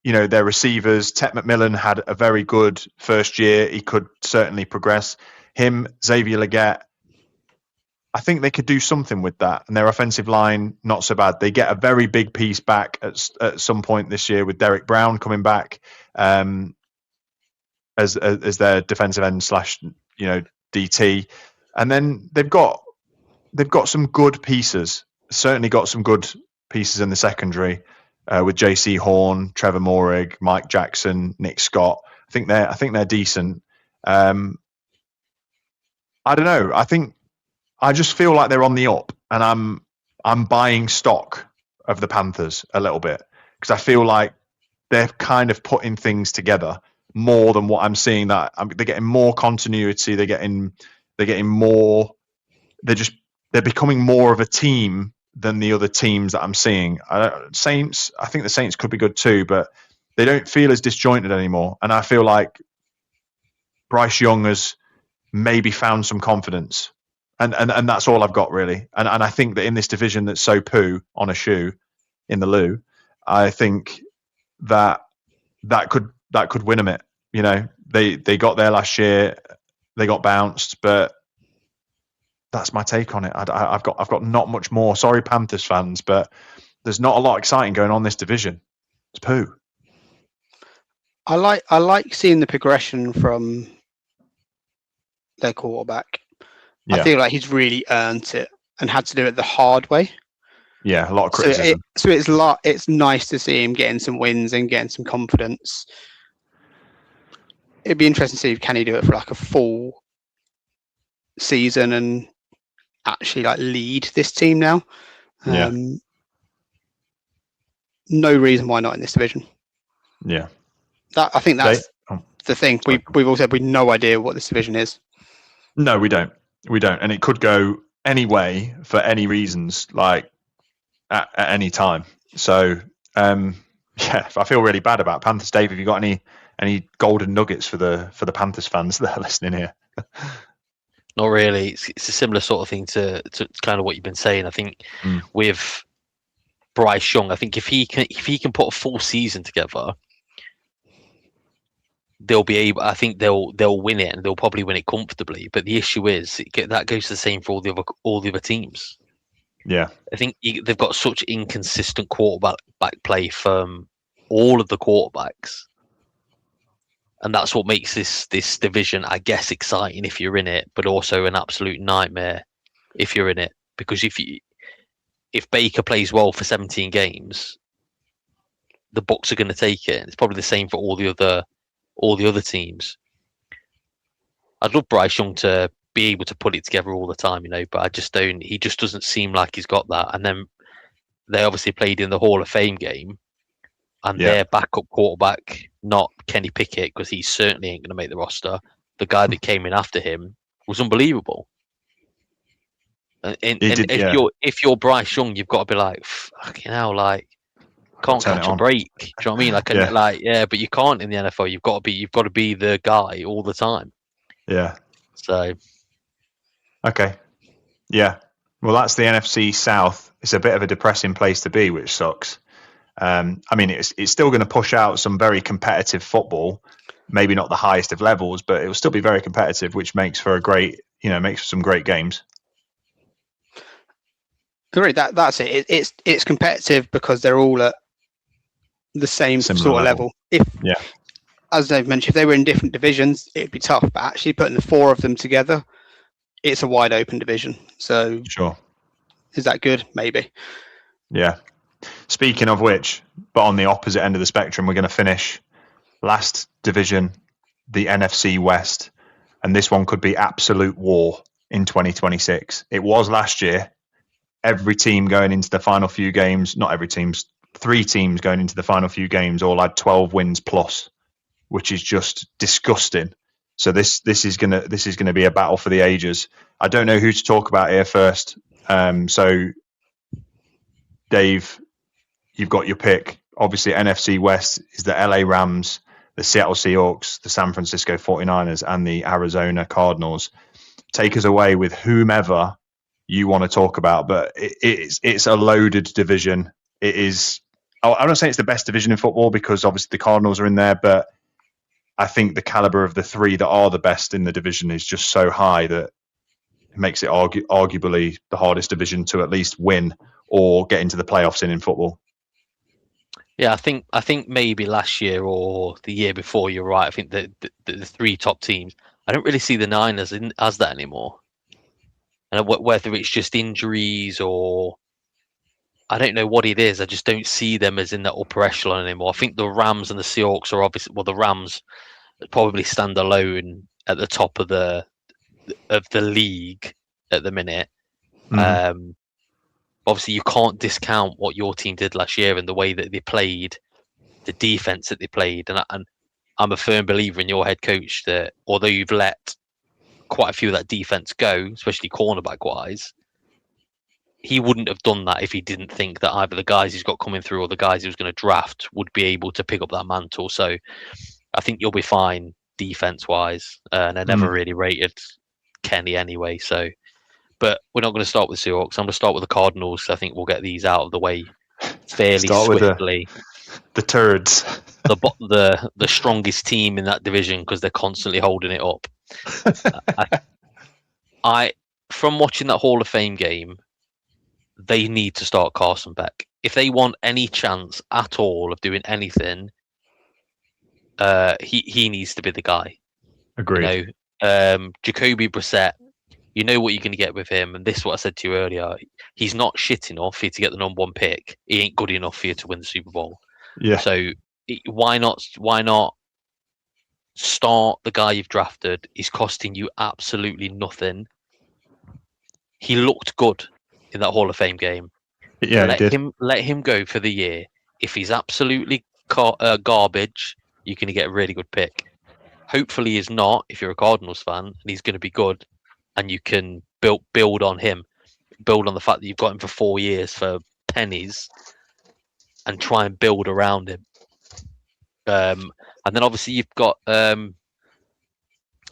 their receivers, Ted McMillan had a very good first year. He could certainly progress. Him, Xavier Legette, I think they could do something with that. And their offensive line, not so bad. They get a very big piece back at some point this year with Derek Brown coming back as their defensive end / DT. And then they've got some good pieces. Certainly got some good pieces in the secondary. With J.C. Horn, Trevor Morig, Mike Jackson, Nick Scott, I think they're decent. I don't know. I just feel like they're on the up, and I'm buying stock of the Panthers a little bit because I feel like they're kind of putting things together more than what I'm seeing. That they're getting more continuity. They're getting more. They're becoming more of a team than the other teams that I'm seeing. Saints, I think the Saints could be good too, but they don't feel as disjointed anymore. And I feel like Bryce Young has maybe found some confidence. And that's all I've got really. And I think that in this division that's so poo on a shoe in the loo, I think that could win them it. They got there last year, they got bounced, but that's my take on it. I've got not much more. Sorry, Panthers fans, but there's not a lot exciting going on in this division. It's poo. I like seeing the progression from their quarterback. Yeah. I feel like he's really earned it and had to do it the hard way. Yeah, a lot of criticism. So it's nice to see him getting some wins and getting some confidence. It'd be interesting to see can he do it for like a full season and actually lead this team now. Yeah. No reason why not in this division. Yeah. I think that's the thing. We've all said we've no idea what this division is. No, we don't. And it could go any way for any reasons, like at any time. So I feel really bad about Panthers. Dave, have you got any golden nuggets for the Panthers fans that are listening here? Not really. It's a similar sort of thing to kind of what you've been saying. I think with Bryce Young, I think if he can put a full season together, they'll be able. I think they'll win it, and they'll probably win it comfortably. But the issue is that goes the same for all the other teams. Yeah, I think they've got such inconsistent quarterback play from all of the quarterbacks. And that's what makes this division, I guess, exciting if you're in it, but also an absolute nightmare if you're in it. Because if Baker plays well for 17 games, the Bucs are going to take it. It's probably the same for all the other teams. I'd love Bryce Young to be able to put it together all the time, but I just don't. He just doesn't seem like he's got that. And then they obviously played in the Hall of Fame game, and their backup quarterback, not Kenny Pickett, because he certainly ain't going to make the roster. The guy that came in after him was unbelievable. And if you're Bryce Young, you've got to be like, fucking hell, like can't catch a break. Do you know what I mean? But you can't in the NFL. You've got to be the guy all the time. Yeah. So. Okay. Yeah. Well, that's the NFC South. It's a bit of a depressing place to be, which sucks. I mean, it's still going to push out some very competitive football. Maybe not the highest of levels, but it will still be very competitive, which makes for makes for some great games. Great. That's it. It's competitive because they're all at the same Similar sort of level. As Dave mentioned, if they were in different divisions, it'd be tough. But actually, putting the four of them together, it's a wide open division. So, sure, is that good? Maybe. Yeah. Speaking of which, but on the opposite end of the spectrum, we're going to finish last division, the NFC West, and this one could be absolute war in 2026. It was last year. Every team going into the final few games, not every team's 3 teams going into the final few games all had 12 wins plus, which is just disgusting. So this is gonna be a battle for the ages. I don't know who to talk about here first. So Dave, you've got your pick. Obviously, NFC West is the LA Rams, the Seattle Seahawks, the San Francisco 49ers, and the Arizona Cardinals. Take us away with whomever you want to talk about, but it's a loaded division. It is. I don't say it's the best division in football because obviously the Cardinals are in there, but I think the caliber of the 3 that are the best in the division is just so high that it makes it arguably the hardest division to at least win or get into the playoffs in football. Yeah, I think maybe last year or the year before, you're right. I think the 3 top teams. I don't really see the Niners as that anymore. And whether it's just injuries or I don't know what it is, I just don't see them as in that upper echelon anymore. I think the Rams and the Seahawks are obviously, well, the Rams probably stand alone at the top of the league at the minute. Mm-hmm. Obviously, you can't discount what your team did last year and the way that they played, the defense that they played. And I'm a firm believer in your head coach that although you've let quite a few of that defense go, especially cornerback wise, he wouldn't have done that if he didn't think that either the guys he's got coming through or the guys he was going to draft would be able to pick up that mantle. So I think you'll be fine defense wise. And I never really rated Kenny anyway. So, but we're not going to start with Seahawks. I'm going to start with the Cardinals. I think we'll get these out of the way fairly swiftly. The turds. The strongest team in that division because they're constantly holding it up. I from watching that Hall of Fame game, they need to start Carson Beck. If they want any chance at all of doing anything, he needs to be the guy. Agreed. Jacoby Brissett, you know what you're going to get with him, and this is what I said to you earlier. He's not shit enough for you to get the number 1 pick. He ain't good enough for you to win the Super Bowl. Yeah. So why not start the guy you've drafted? He's costing you absolutely nothing. He looked good in that Hall of Fame game. Yeah, let him go for the year. If he's absolutely garbage, you're going to get a really good pick. Hopefully he's not, if you're a Cardinals fan, and he's going to be good, and you can build on him, build on the fact that you've got him for 4 years for pennies, and try and build around him. And then obviously you've got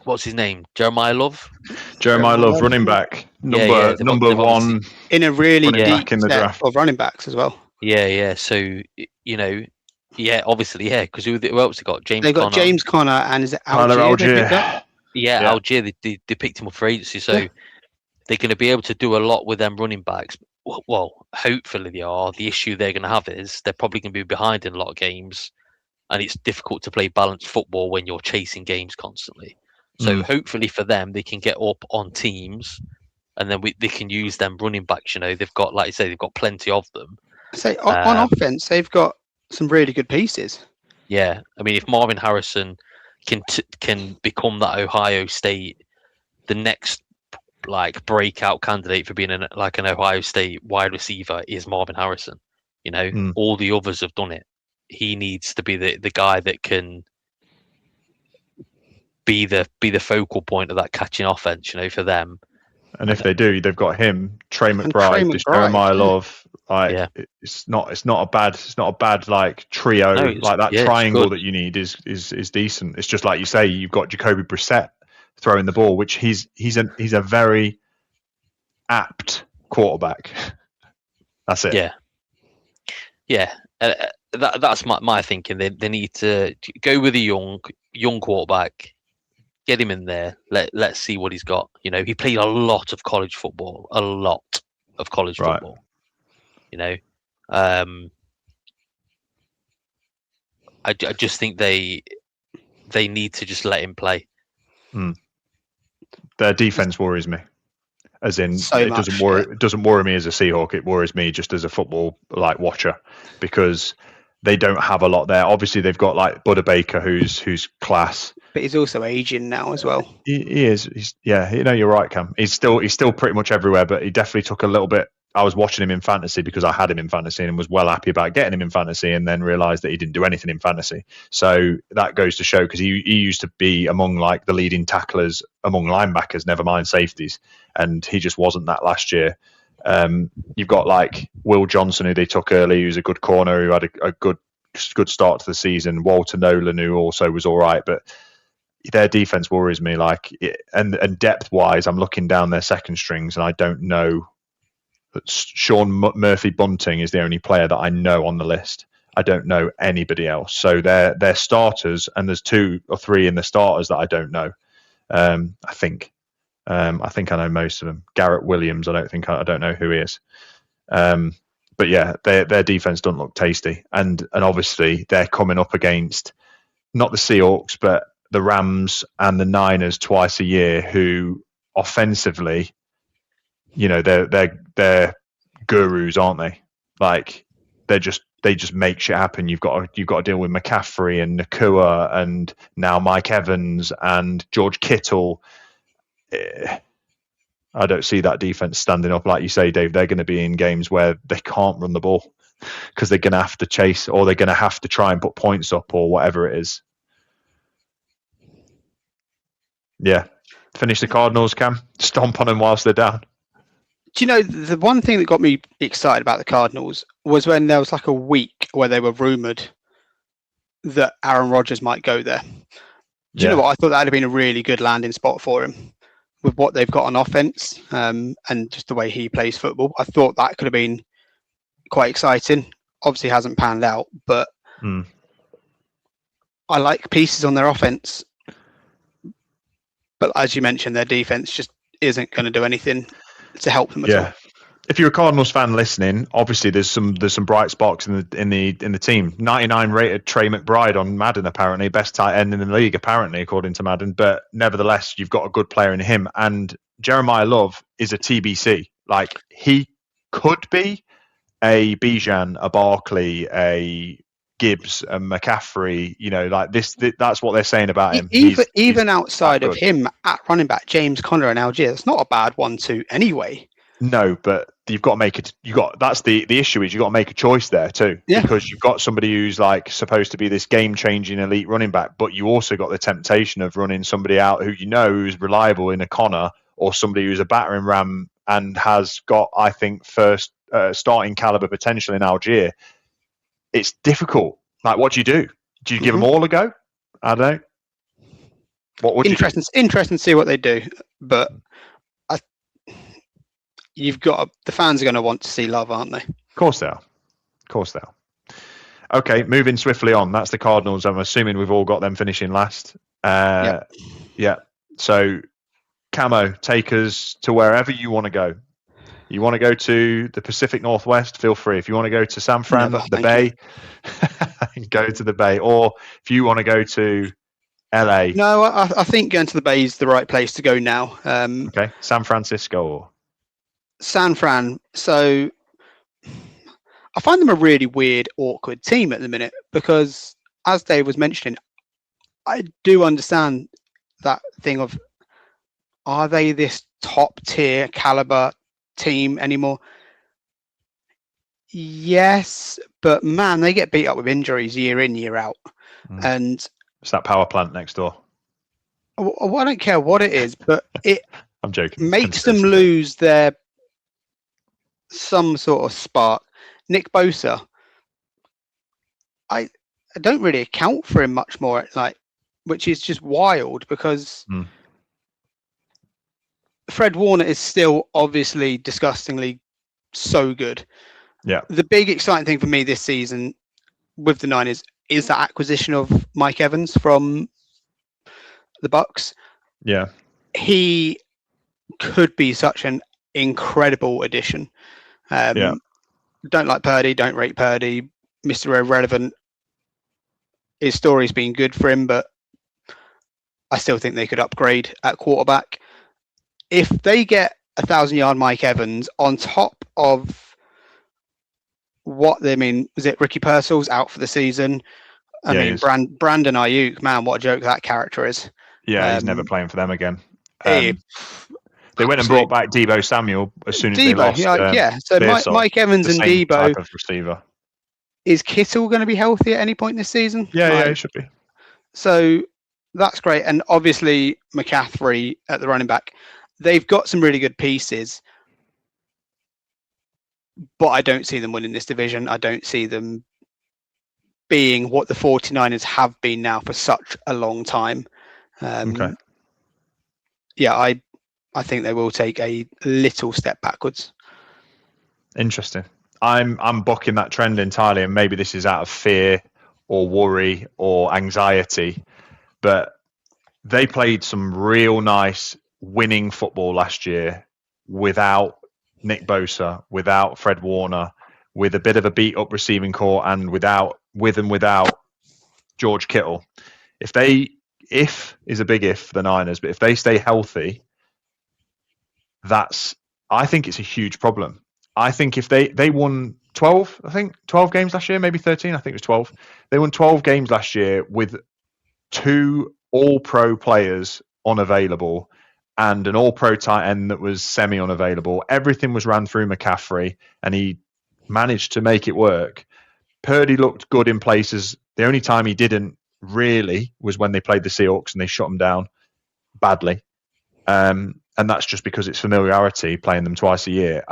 what's his name? Jeremiah Love, running back, number 1 in a really deep in the draft of running backs as well. Yeah. So obviously, because who else they got? They got James Conner and is it Algier? Algier. They picked him up for agency, so they're going to be able to do a lot with them running backs. Well, hopefully they are. The issue they're going to have is they're probably going to be behind in a lot of games, and it's difficult to play balanced football when you're chasing games constantly. So hopefully for them, they can get up on teams, and then they can use them running backs. They've got, like you say, they've got plenty of them. On offense, they've got some really good pieces. Yeah, I mean, if Marvin Harrison can become that Ohio State, the next like breakout candidate for being an Ohio State wide receiver is Marvin Harrison. All the others have done it. He needs to be the guy that can be the focal point of that catching offense, for them. And if they do, they've got him, Trey Trey McBride, this McBride, Jeremiah yeah. Love. Like Yeah. it's not a bad like trio. No, like that it's triangle good. that you need is decent. It's just like you say, you've got Jacoby Brissett throwing the ball, which he's a very apt quarterback. That's it. Yeah. That's my thinking. They need to go with a young quarterback, get him in there. Let's see what he's got. He played a lot of college football. Football. I just think they need to just let him play. Their defense worries me. As in, It doesn't worry me as a Seahawk. It worries me just as a football watcher, because they don't have a lot there. Obviously, they've got like Buda Baker, who's class, but he's also aging now as well. He is. You're right, Cam. He's still pretty much everywhere, but he definitely took a little bit. I was watching him in fantasy because I had him in fantasy and was well happy about getting him in fantasy, and then realised that he didn't do anything in fantasy. So that goes to show, because he used to be among like the leading tacklers among linebackers, never mind safeties, and he just wasn't that last year. You've got like Will Johnson, who they took early, who's a good corner, who had a good start to the season. Walter Nolan, who also was all right, but their defense worries me. And depth wise, I'm looking down their second strings, and I don't know. Sean Murphy Bunting is the only player that I know on the list. I don't know anybody else. So they're starters, and there's 2 or 3 in the starters that I don't know. I think I know most of them. Garrett Williams, I don't know who he is. But yeah, their defense doesn't look tasty, and obviously they're coming up against not the Seahawks, but the Rams and the Niners twice a year, who offensively, they're gurus, aren't they? Like they just make shit happen. You've got to deal with McCaffrey and Nakua and now Mike Evans and George Kittle. I don't see that defense standing up. Like you say, Dave, they're going to be in games where they can't run the ball because they're going to have to chase, or they're going to have to try and put points up, or whatever it is. Yeah. Finish the Cardinals, Cam. Stomp on them whilst they're down. Do you know, the one thing that got me excited about the Cardinals was when there was like a week where they were rumoured that Aaron Rodgers might go there. Do you know what? I thought that would have been a really good landing spot for him with what they've got on offense, and just the way he plays football. I thought that could have been quite exciting. Obviously hasn't panned out, but I like pieces on their offense. But as you mentioned, their defense just isn't going to do anything to help them at all. If you're a Cardinals fan listening, obviously there's some bright sparks in the team. 99 rated Trey McBride on Madden, apparently best tight end in the league, apparently according to Madden. But nevertheless, you've got a good player in him, and Jeremiah Love is a TBC. Like, he could be a Bijan, a Barkley, a Gibbs, a McCaffrey. Like this. That's what they're saying about him. Even outside of him at running back, James Conner and Algier, it's not a bad 1-2 anyway. No, but you've got to make it. That's the issue, is you've got to make a choice there too, because you've got somebody who's like supposed to be this game-changing elite running back, but you also got the temptation of running somebody out who's reliable in a Connor, or somebody who's a battering ram and has got, I think, first starting caliber potential in Algier. It's difficult. Like, what do you do? Do you give them all a go? I don't know. What would interesting to see what they do, but the fans are going to want to see Love, aren't they? Of course they are. Okay, moving swiftly on. That's the Cardinals. I'm assuming we've all got them finishing last. Yeah. So, Camo, take us to wherever you want to go. You want to go to the Pacific Northwest? Feel free. If you want to go to San Fran, the Bay, go to the Bay. Or if you want to go to LA. No, I think going to the Bay is the right place to go now. Okay, San Francisco or San Fran. So I find them a really weird, awkward team at the minute, because as Dave was mentioning, I do understand that thing of, are they this top tier caliber team anymore? Yes, but man, they get beat up with injuries year in, year out. And It's that power plant next door. I don't care what it is, but it I'm joking. makes them Conspiracy theory. lose their some sort of spark. Nick Bosa, I don't really account for him much more, like, which is just wild because Fred Warner is still obviously disgustingly so good. Yeah. The big exciting thing for me this season with the Niners is that acquisition of Mike Evans from the Bucks. Yeah. He could be such an incredible addition. Yeah. Don't like Purdy, don't rate Purdy. Mr. Irrelevant. His story's been good for him, but I still think they could upgrade at quarterback. If they get 1,000-yard Mike Evans on top of was it Ricky Purcell's out for the season? I mean, Brandon Ayuk, man, what a joke that character is. Yeah, he's never playing for them again. They went and brought back Deebo Samuel as soon as they lost. So Mike Evans and Deebo type of receiver. Is Kittle going to be healthy at any point this season? Yeah, he should be. So that's great. And obviously McCaffrey at the running back. They've got some really good pieces, but I don't see them winning this division. I don't see them being what the 49ers have been now for such a long time. Yeah, I think they will take a little step backwards. Interesting. I'm bucking that trend entirely, and maybe this is out of fear or worry or anxiety, but they played some real nice winning football last year without Nick Bosa, without Fred Warner, with a bit of a beat up receiving core, and without George Kittle. If is a big if for the Niners, but if they stay healthy, I think it's a huge problem. I think if they won 12 games last year, maybe 13, I think it was 12. They won 12 games last year with 2 all-pro players unavailable and an all-pro tight end that was semi-unavailable. Everything was ran through McCaffrey, and he managed to make it work. Purdy looked good in places. The only time he didn't really was when they played the Seahawks and they shut him down badly. And that's just because it's familiarity playing them twice a year.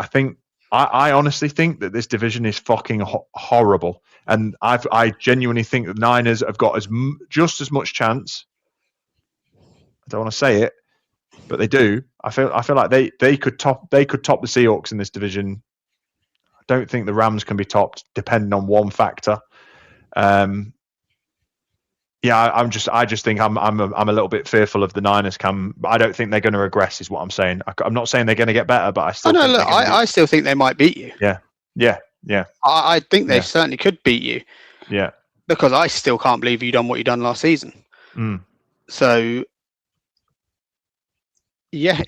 I honestly think that this division is fucking horrible. And I genuinely think the Niners have got just as much chance. I don't want to say it, but they do. I feel like they could top the Seahawks in this division. I don't think the Rams can be topped, depending on one factor. I just think I'm a little bit fearful of the Niners. I don't think they're going to regress, is what I'm saying. I'm not saying they're going to get better, but I still. I still think they might beat you. Yeah. I think they certainly could beat you. Yeah. Because I still can't believe you done what you done last season. So. Yeah,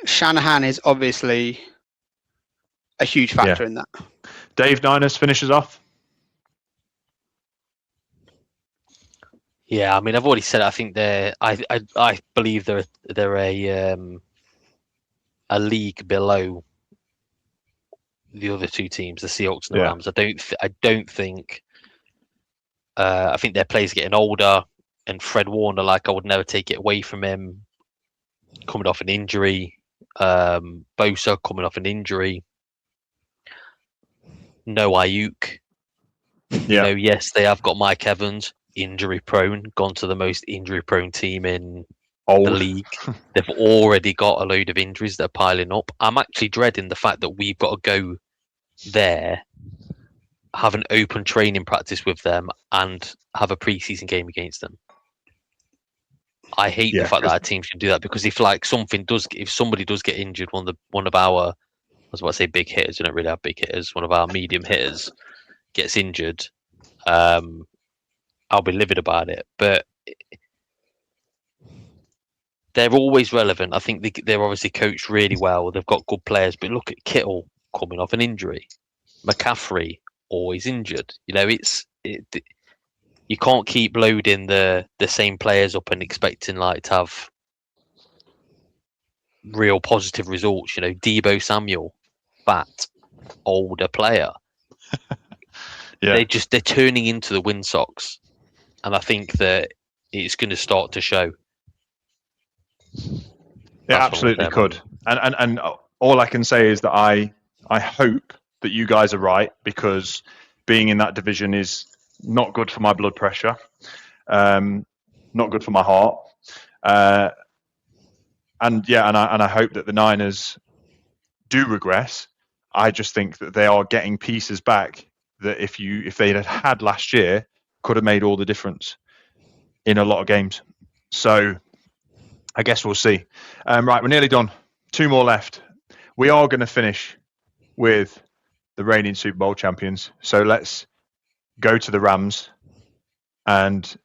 Shanahan is obviously a huge factor in that. Dave, Niners finishes off. Yeah, I mean, I've already said it. I think I believe they're a league below the other two teams, the Seahawks and the Rams. I don't think. I think their players getting older, and Fred Warner, I would never take it away from him. Coming off an injury, Bosa coming off an injury. No Ayuk. Yeah. Yes, they have got Mike Evans, injury prone, gone to the most injury prone team in the league. They've already got a load of injuries that are piling up. I'm actually dreading the fact that we've got to go there, have an open training practice with them, and have a preseason game against them. I hate the fact that our team should do that, because if somebody does get injured, one of our, I was about to say big hitters, we don't really have big hitters, one of our medium hitters gets injured, I'll be livid about it. But they're always relevant. I think they're obviously coached really well. They've got good players, but look at Kittle coming off an injury, McCaffrey always injured. you can't keep loading the same players up and expecting like to have real positive results. You know, Debo Samuel, fat, older player. Yeah. They're turning into the Windsocks, and I think that it's going to start to show. It absolutely could. And all I can say is that I hope that you guys are right, because being in that division is not good for my blood pressure, not good for my heart, and I hope that the Niners do regress. I just think that they are getting pieces back that if they had last year, could have made all the difference in a lot of games. So I guess we'll see. Right, we're nearly done. 2 more left. We are going to finish with the reigning Super Bowl champions. So let's go to the Rams and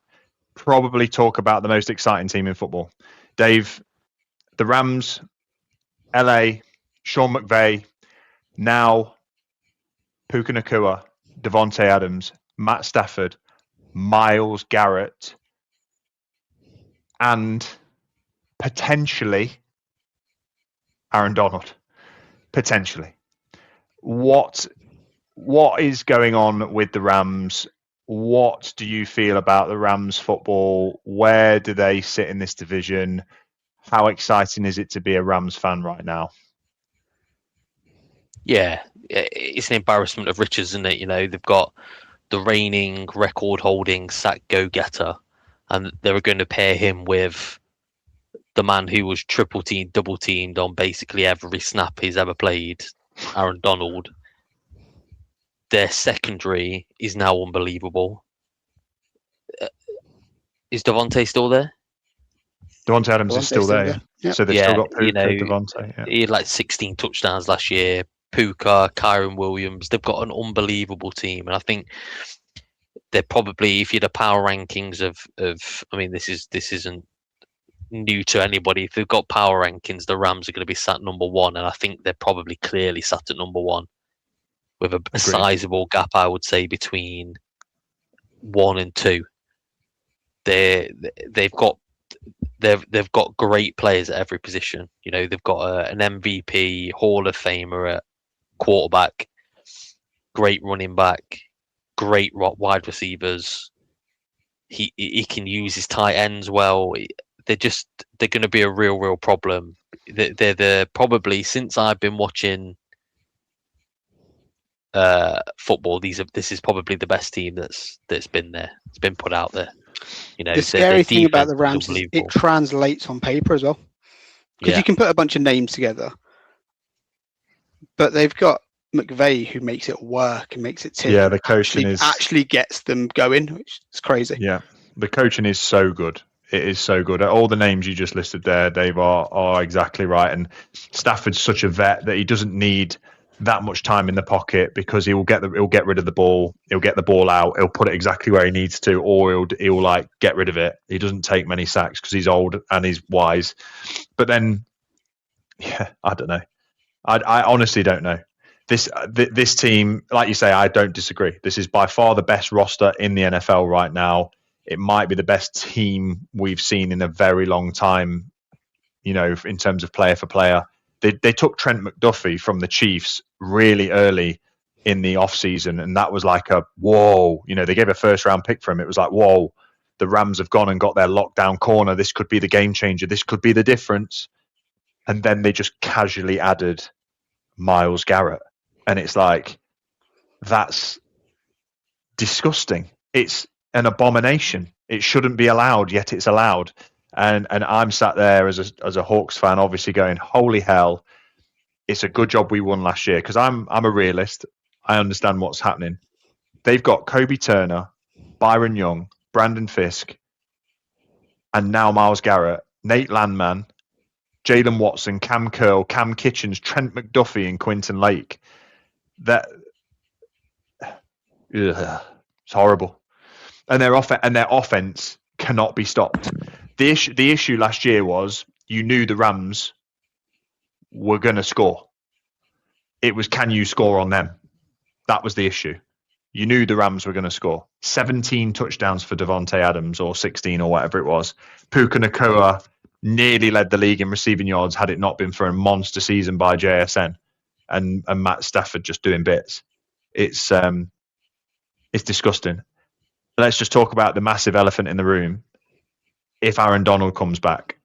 probably talk about the most exciting team in football. Dave, the Rams, LA, Sean McVay, now Puka Nacua, Devontae Adams, Matt Stafford, Myles Garrett, and potentially Aaron Donald. Potentially. What is going on with the Rams? What do you feel about the Rams football? Where do they sit in this division? How exciting is it to be a Rams fan right now? Yeah, it's an embarrassment of riches, isn't it? You know, they've got the reigning record-holding sack go-getter, and they're going to pair him with the man who was triple-teamed, double-teamed on basically every snap he's ever played, Aaron Donald. Their secondary is now unbelievable. Is Devontae still there? Devontae Adams is still there. Yeah. So they've still got Puka, Devontae. Yeah. He had like 16 touchdowns last year. Puka, Kyron Williams. They've got an unbelievable team, and I think they're probably, if you had a power rankings of, I mean, this isn't new to anybody. If they've got power rankings, the Rams are going to be sat number 1, and I think they're probably clearly sat at number 1 with a sizable gap, I would say, between 1 and 2. They've got great players at every position. You know, they've got an MVP, Hall of Famer at quarterback, great running back, great wide receivers. He can use his tight ends well. They're going to be a real problem. They're probably, since I've been watching football, this is probably the best team that's been there. It's been put out there. You know, the scary thing about the Rams is it translates on paper as well, because you can put a bunch of names together, but they've got McVay who makes it work and makes it tick. Yeah, the coaching actually gets them going, which is crazy. Yeah, the coaching is so good. It is so good. All the names you just listed there, Dave, are exactly right. And Stafford's such a vet that he doesn't need that much time in the pocket, because he'll get rid of the ball, he'll get the ball out, he'll put it exactly where he needs to, or he'll like get rid of it. He doesn't take many sacks because he's old and he's wise. But then, yeah, I don't know. I honestly don't know. This team, like you say, I don't disagree. This is by far the best roster in the NFL right now. It might be the best team we've seen in a very long time, you know, in terms of player for player. They took Trent McDuffie from the Chiefs really early in the offseason, and that was like a whoa. You know, they gave a first-round pick for him. It was like, whoa, the Rams have gone and got their lockdown corner. This could be the game changer. This could be the difference. And then they just casually added Myles Garrett. And it's like, that's disgusting. It's an abomination. It shouldn't be allowed, yet it's allowed. And I'm sat there as a Hawks fan, obviously going, holy hell, it's a good job we won last year, because I'm a realist. I understand what's happening. They've got Kobe Turner, Byron Young, Brandon Fisk, and now Myles Garrett, Nate Landman, Jalen Watson, Cam Curl, Cam Kitchens, Trent McDuffie, and Quinton Lake. It's horrible. And their offense cannot be stopped. The issue last year was, you knew the Rams were going to score. It was, can you score on them? That was the issue. You knew the Rams were going to score. 17 touchdowns for Devontae Adams, or 16 or whatever it was. Puka Nacua nearly led the league in receiving yards had it not been for a monster season by JSN and Matt Stafford just doing bits. It's disgusting. Let's just talk about the massive elephant in the room. If Aaron Donald comes back.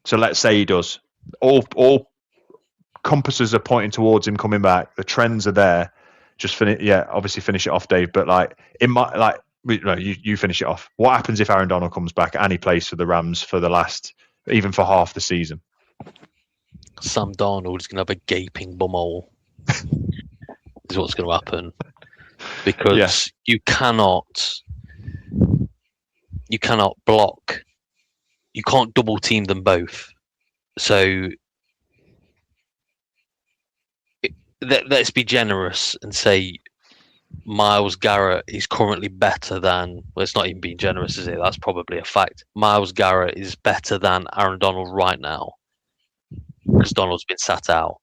So let's say he does. All compasses are pointing towards him coming back. The trends are there. Just obviously finish it off, Dave. But you finish it off. What happens if Aaron Donald comes back and he plays for the Rams for even for half the season? Sam Darnold is going to have a gaping bumhole. Is what's going to happen, because you cannot block. You can't double team them both. So let's be generous and say Myles Garrett is currently better than. Well, it's not even being generous, is it? That's probably a fact. Myles Garrett is better than Aaron Donald right now, because Donald's been sat out.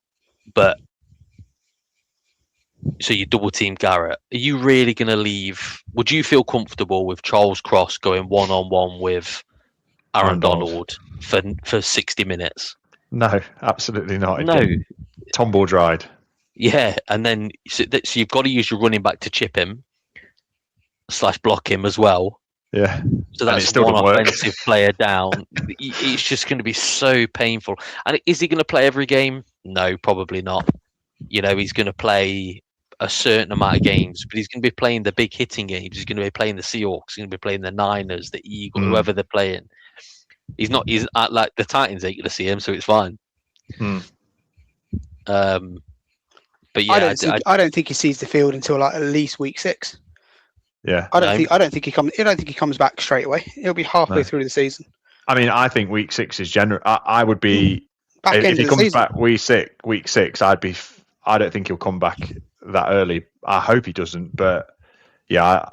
But so you double team Garrett. Are you really going to leave? Would you feel comfortable with Charles Cross going 1-on-1 with Aaron Donald for 60 minutes? No, absolutely not. No. Tom Ball dried. Yeah, and then so you've got to use your running back to chip him / block him as well. Yeah. So that's one offensive player down. It's just going to be so painful. And is he going to play every game? No, probably not. He's going to play a certain amount of games, but he's going to be playing the big hitting games. He's going to be playing the Seahawks. He's going to be playing the Niners, the Eagles, whoever they're playing. He's like the Titans ain't going to see him, so it's fine. But yeah, I don't think he sees the field until at least week 6. Yeah, I don't think he comes back straight away. He'll be halfway through the season. I mean, I think week 6 is general. I would be if he comes back week 6. I don't think he'll come back that early. I hope he doesn't, but yeah,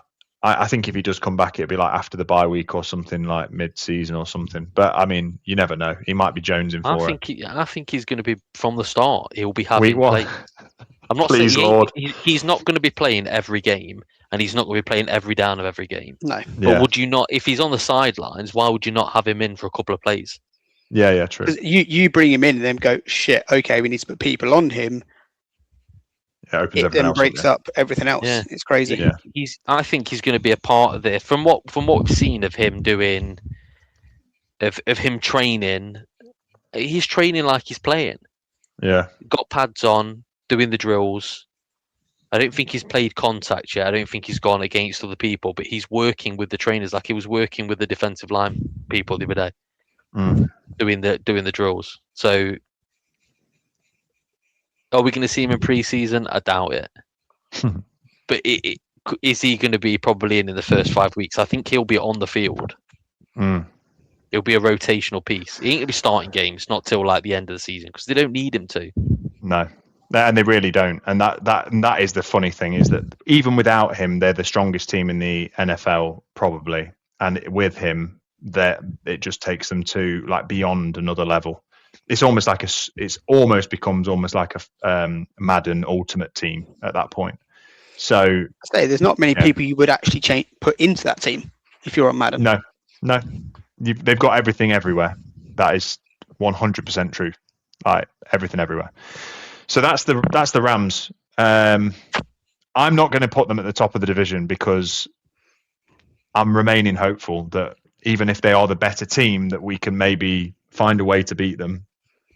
I think if he does come back, it'll be like after the bye week or something, like mid-season or something. But I mean, you never know. He might be jonesing for it. I think he's going to be from the start. He'll be having. I'm not Please, saying Lord. He's not going to be playing every game, and he's not going to be playing every down of every game. No. But would you not, if he's on the sidelines, why would you not have him in for a couple of plays? Yeah, true. You bring him in and then go, shit, okay, we need to put people on him. It then breaks up everything else. Yeah. It's crazy. Yeah. I think he's going to be a part of this. From what we've seen of him doing, of him training, he's training like he's playing. Yeah. Got pads on, doing the drills. I don't think he's played contact yet. I don't think he's gone against other people, but he's working with the trainers like he was working with the defensive line people the other day, doing the drills. So, are we going to see him in preseason? I doubt it. But is he going to be probably in the first 5 weeks? I think he'll be on the field. He'll be a rotational piece. He ain't going to be starting games, not till like the end of the season, because they don't need him to. No. And they really don't. And that is the funny thing, is that even without him, they're the strongest team in the NFL, probably. And with him, it just takes them to like beyond another level. It's almost like becomes almost like a Madden Ultimate Team at that point. So there's not many people you would actually put into that team if you're on Madden. No, they've got everything everywhere. That is 100% true. Like everything everywhere. So that's the Rams. I'm not going to put them at the top of the division because I'm remaining hopeful that even if they are the better team, that we can maybe find a way to beat them.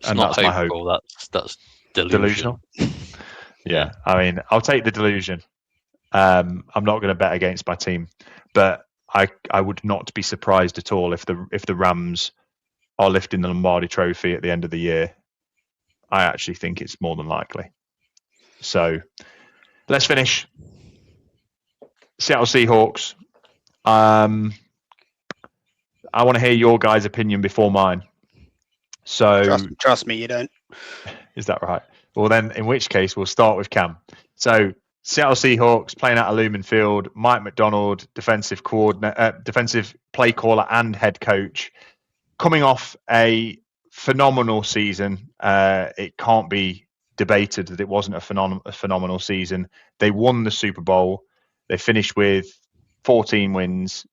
And that's my hope. That's delusional. Yeah, I mean, I'll take the delusion. I'm not going to bet against my team, but I would not be surprised at all if the Rams are lifting the Lombardi Trophy at the end of the year. I actually think it's more than likely. So let's finish. Seattle Seahawks. I want to hear your guys' opinion before mine. So trust me, you don't. Is that right? Well, then, in which case, we'll start with Cam. So Seattle Seahawks playing out of Lumen Field. Mike McDonald, defensive play caller and head coach, coming off a phenomenal season. It can't be debated that it wasn't a phenomenal season. They won the Super Bowl. They finished with 14 wins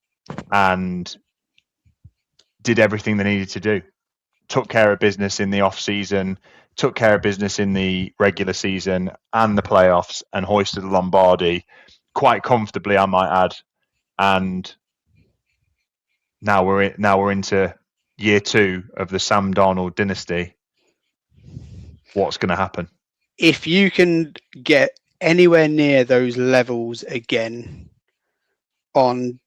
and did everything they needed to do. Took care of business in the off-season, took care of business in the regular season and the playoffs, and hoisted the Lombardi quite comfortably, I might add. And now we're into year 2 of the Sam Darnold dynasty. What's going to happen? If you can get anywhere near those levels again, on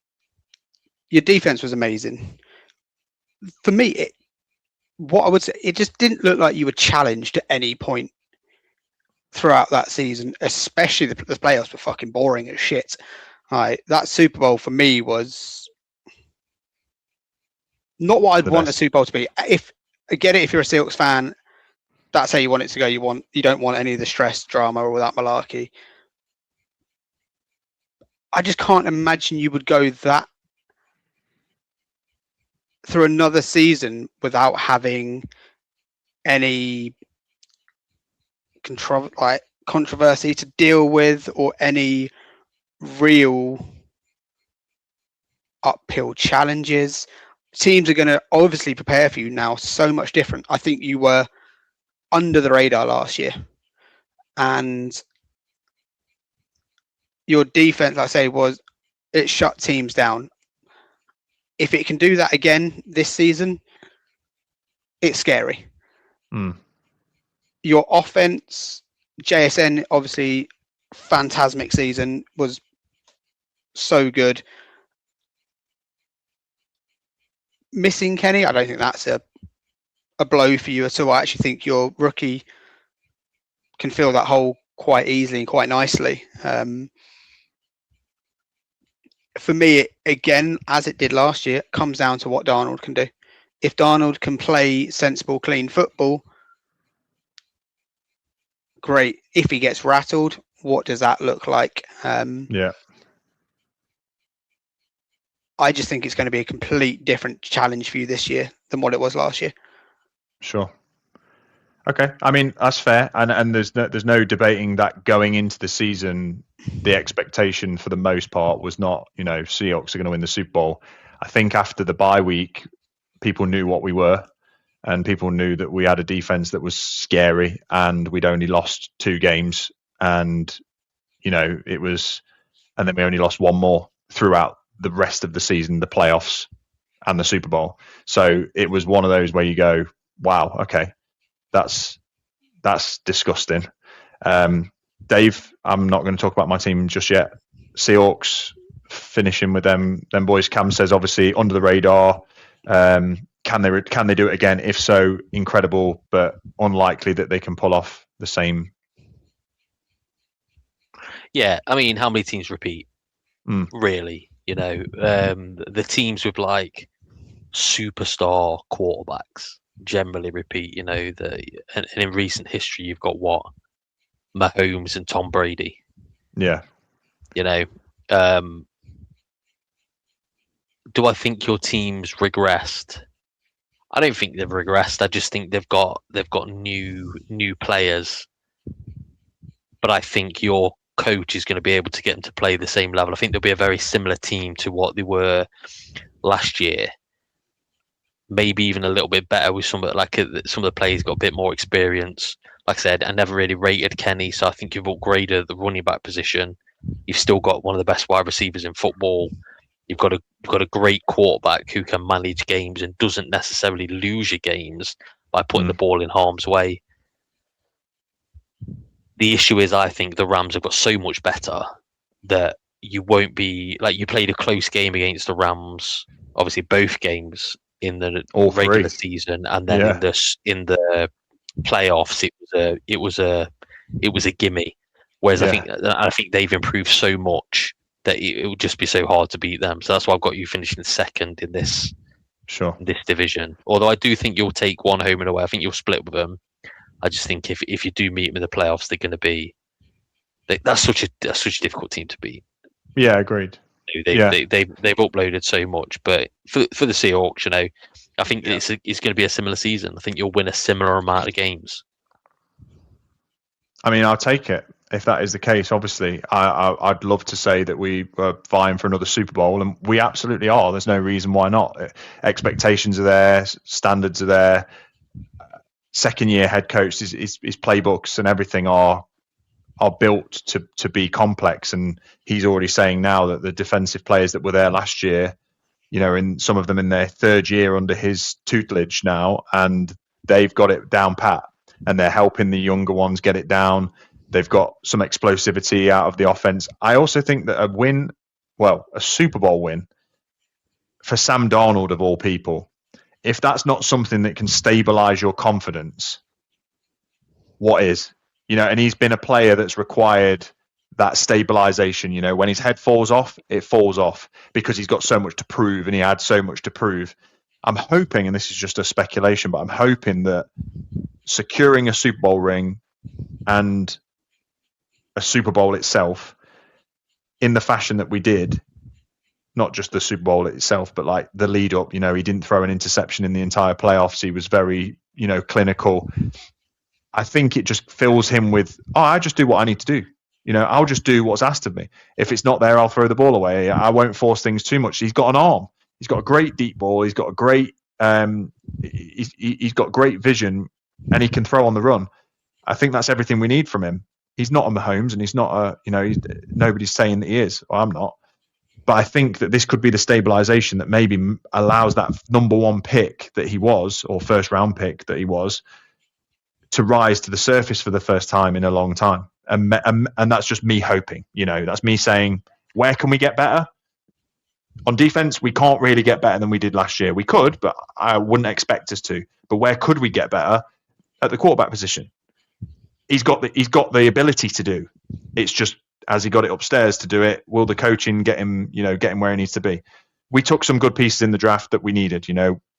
your defense was amazing. For me, what I would say, it just didn't look like you were challenged at any point throughout that season, especially the playoffs were fucking boring as shit. That Super Bowl for me was not what I'd want a Super Bowl to be. If I get it, if you're a Seahawks fan, that's how you want it to go. You don't want any of the stress, drama, or that malarkey. I just can't imagine you would go that through another season without having any controversy to deal with or any real uphill challenges. Teams are going to obviously prepare for you now so much different. I think you were under the radar last year, and your defense, like I say, it shut teams down. If it can do that again this season, it's scary. Your offense, JSN, obviously, phantasmic season, was so good. Missing Kenny, I don't think that's a blow for you at all. I actually think your rookie can fill that hole quite easily and quite nicely. For me, again, as it did last year, it comes down to what Darnold can do. If Darnold can play sensible, clean football, great. If he gets rattled, what does that look like? Yeah. I just think it's going to be a complete different challenge for you this year than what it was last year. Sure. Okay. I mean, that's fair. And there's no debating that going into the season, the expectation for the most part was not, Seahawks are going to win the Super Bowl. I think after the bye week, people knew what we were, and people knew that we had a defense that was scary, and we'd only lost 2 games, and and then we only lost 1 more throughout the rest of the season, the playoffs and the Super Bowl. So it was one of those where you go, wow, okay, that's disgusting. Dave, I'm not going to talk about my team just yet. Seahawks finishing with them boys. Cam says obviously under the radar. Can they do it again? If so, incredible, but unlikely that they can pull off the same. Yeah, I mean, how many teams repeat? Really, the teams with like superstar quarterbacks generally repeat. And in recent history, you've got what? Mahomes and Tom Brady. Yeah. Do I think your team's regressed? I don't think they've regressed. I just think they've got new players. But I think your coach is going to be able to get them to play the same level. I think they'll be a very similar team to what they were last year. Maybe even a little bit better with some of the players got a bit more experience. Like I said, I never really rated Kenny, so I think you've upgraded the running back position. You've still got one of the best wide receivers in football. You've got a great quarterback who can manage games and doesn't necessarily lose your games by putting the ball in harm's way. The issue is, I think the Rams have got so much better that you won't be like you played a close game against the Rams. Obviously, both games in the regular season, and then in the playoffs, it was a gimme. Whereas I think they've improved so much that it would just be so hard to beat them. So that's why I've got you finishing second in this division. Although I do think you'll take one home and away. I think you'll split with them. I just think if you do meet them in the playoffs, they're going to be that's such a difficult team to beat. Yeah, agreed. They've uploaded so much, but for the Seahawks, I think it's going to be a similar season. I think you'll win a similar amount of games. I mean, I'll take it if that is the case. Obviously, I'd love to say that we were vying for another Super Bowl, and we absolutely are. There's no reason why not. Expectations are there, standards are there. Second year head coach, his playbooks and everything are built to be complex, and he's already saying now that the defensive players that were there last year, in some of them in their third year under his tutelage now, and they've got it down pat, and they're helping the younger ones get it down. They've got some explosivity out of the offense. I also think that a Super Bowl win for Sam Darnold of all people, if that's not something that can stabilize your confidence, what is? And he's been a player that's required that stabilization. When his head falls off, it falls off because he's got so much to prove, and he had so much to prove. I'm hoping, and this is just a speculation, but I'm hoping that securing a Super Bowl ring and a Super Bowl itself in the fashion that we did, not just the Super Bowl itself, but like the lead up, he didn't throw an interception in the entire playoffs. He was very, clinical. I think it just fills him with, I just do what I need to do. I'll just do what's asked of me. If it's not there, I'll throw the ball away. I won't force things too much. He's got an arm. He's got a great deep ball. He's got a great, he's got great vision, and he can throw on the run. I think that's everything we need from him. He's not a Mahomes, and he's not nobody's saying that he is. Well, I'm not. But I think that this could be the stabilization that maybe allows that number one pick that he was, or first round pick that he was, to rise to the surface for the first time in a long time. And that's just me hoping. That's me saying, where can we get better? On defense, we can't really get better than we did last year. We could, but I wouldn't expect us to. But where could we get better? At the quarterback position. He's got the ability to do. It's just, has he got it upstairs to do it? Will the coaching get him where he needs to be? We took some good pieces in the draft that we needed.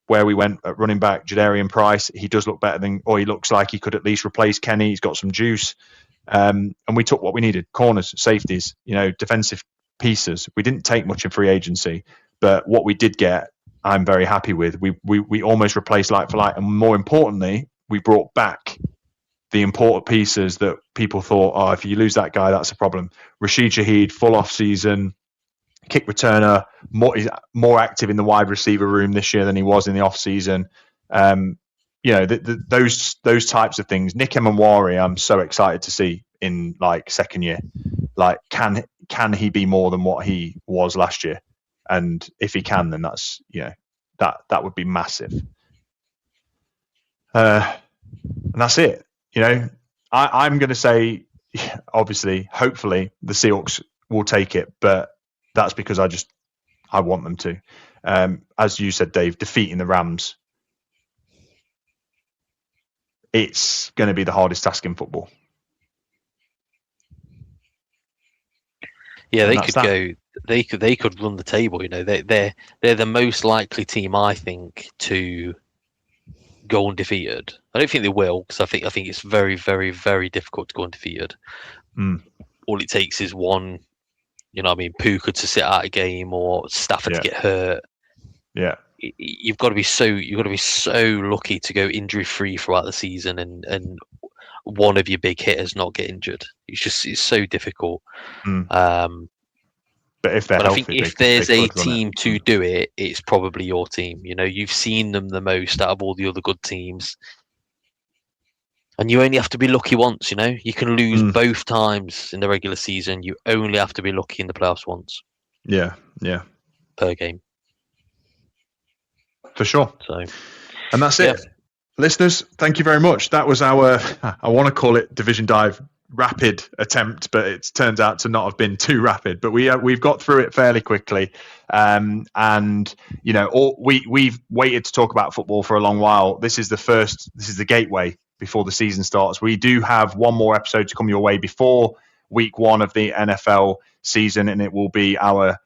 Where we went at running back, Jadarian Price, he does look better or he looks like he could at least replace Kenny. He's got some juice. And we took what we needed: corners, safeties, defensive pieces. We didn't take much in free agency, but what we did get, I'm very happy with. We almost replaced like for like, and more importantly, we brought back the important pieces that people thought, if you lose that guy, that's a problem. Rashid Shaheed, full off season, kick returner, more active in the wide receiver room this year than he was in the off season. Those types of things. Nick Emanwari, I'm so excited to see in like second year. Like, can he be more than what he was last year? And if he can, then that's that would be massive. And that's it. I'm going to say, obviously, hopefully, the Seahawks will take it, but that's because I want them to. As you said, Dave, defeating the Rams, it's going to be the hardest task in football. Yeah, they could run the table. They're the most likely team, I think, to go undefeated. I don't think they will, because I think it's very, very, very difficult to go undefeated. All it takes is one, Puka to sit out a game, or Stafford to get hurt. Yeah, you've got to be so lucky to go injury free throughout the season, and one of your big hitters not get injured. It's so difficult. But if they're healthy, I think if there's a team to do it, it's probably your team. You've seen them the most out of all the other good teams. And you only have to be lucky once, You can lose both times in the regular season. You only have to be lucky in the playoffs once. Yeah. Per game. For sure. And that's it. Yeah. Listeners, thank you very much. That was our, I want to call it Division Dive rapid attempt, but it turns out to not have been too rapid. But we've got through it fairly quickly, and we've waited to talk about football for a long while. This is the gateway before the season starts. We do have one more episode to come your way before week 1 of the NFL season, and it will be our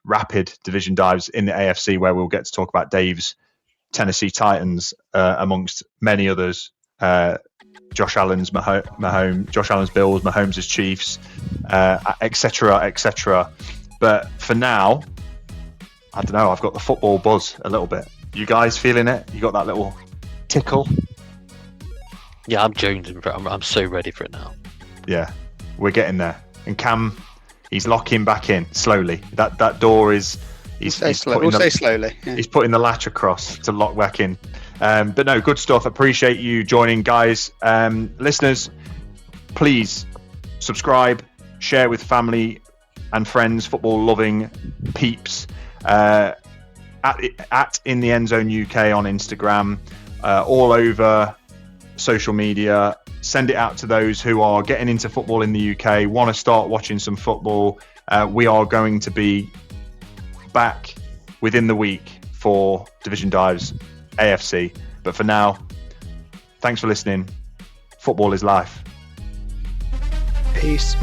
rapid division dives in the AFC, where we'll get to talk about Dave's Tennessee Titans, amongst many others. Josh Allen's Mahomes, Josh Allen's Bills, Mahomes' Chiefs, etc. But for now, I don't know. I've got the football buzz a little bit. You guys feeling it? You got that little tickle? Yeah, I'm jonesing for it. I'm so ready for it now. Yeah, we're getting there. And Cam, he's locking back in slowly. That door is. He's We'll say slowly. Yeah. He's putting the latch across to lock back in. But no, good stuff. Appreciate you joining, guys. Listeners, please subscribe, share with family and friends, football-loving peeps. At In The Endzone UK on Instagram, all over social media. Send it out to those who are getting into football in the UK, want to start watching some football. We are going to be back within the week for Division Dives AFC. But for now, thanks for listening. Football is life. Peace.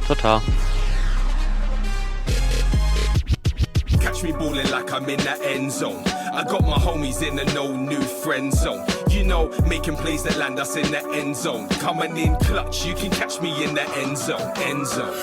Ta-ta. Catch me balling like I'm in the end zone. I got my homies in the no new friend zone. You know, making plays that land us in the end zone. Coming in clutch, you can catch me in the end zone. End zone.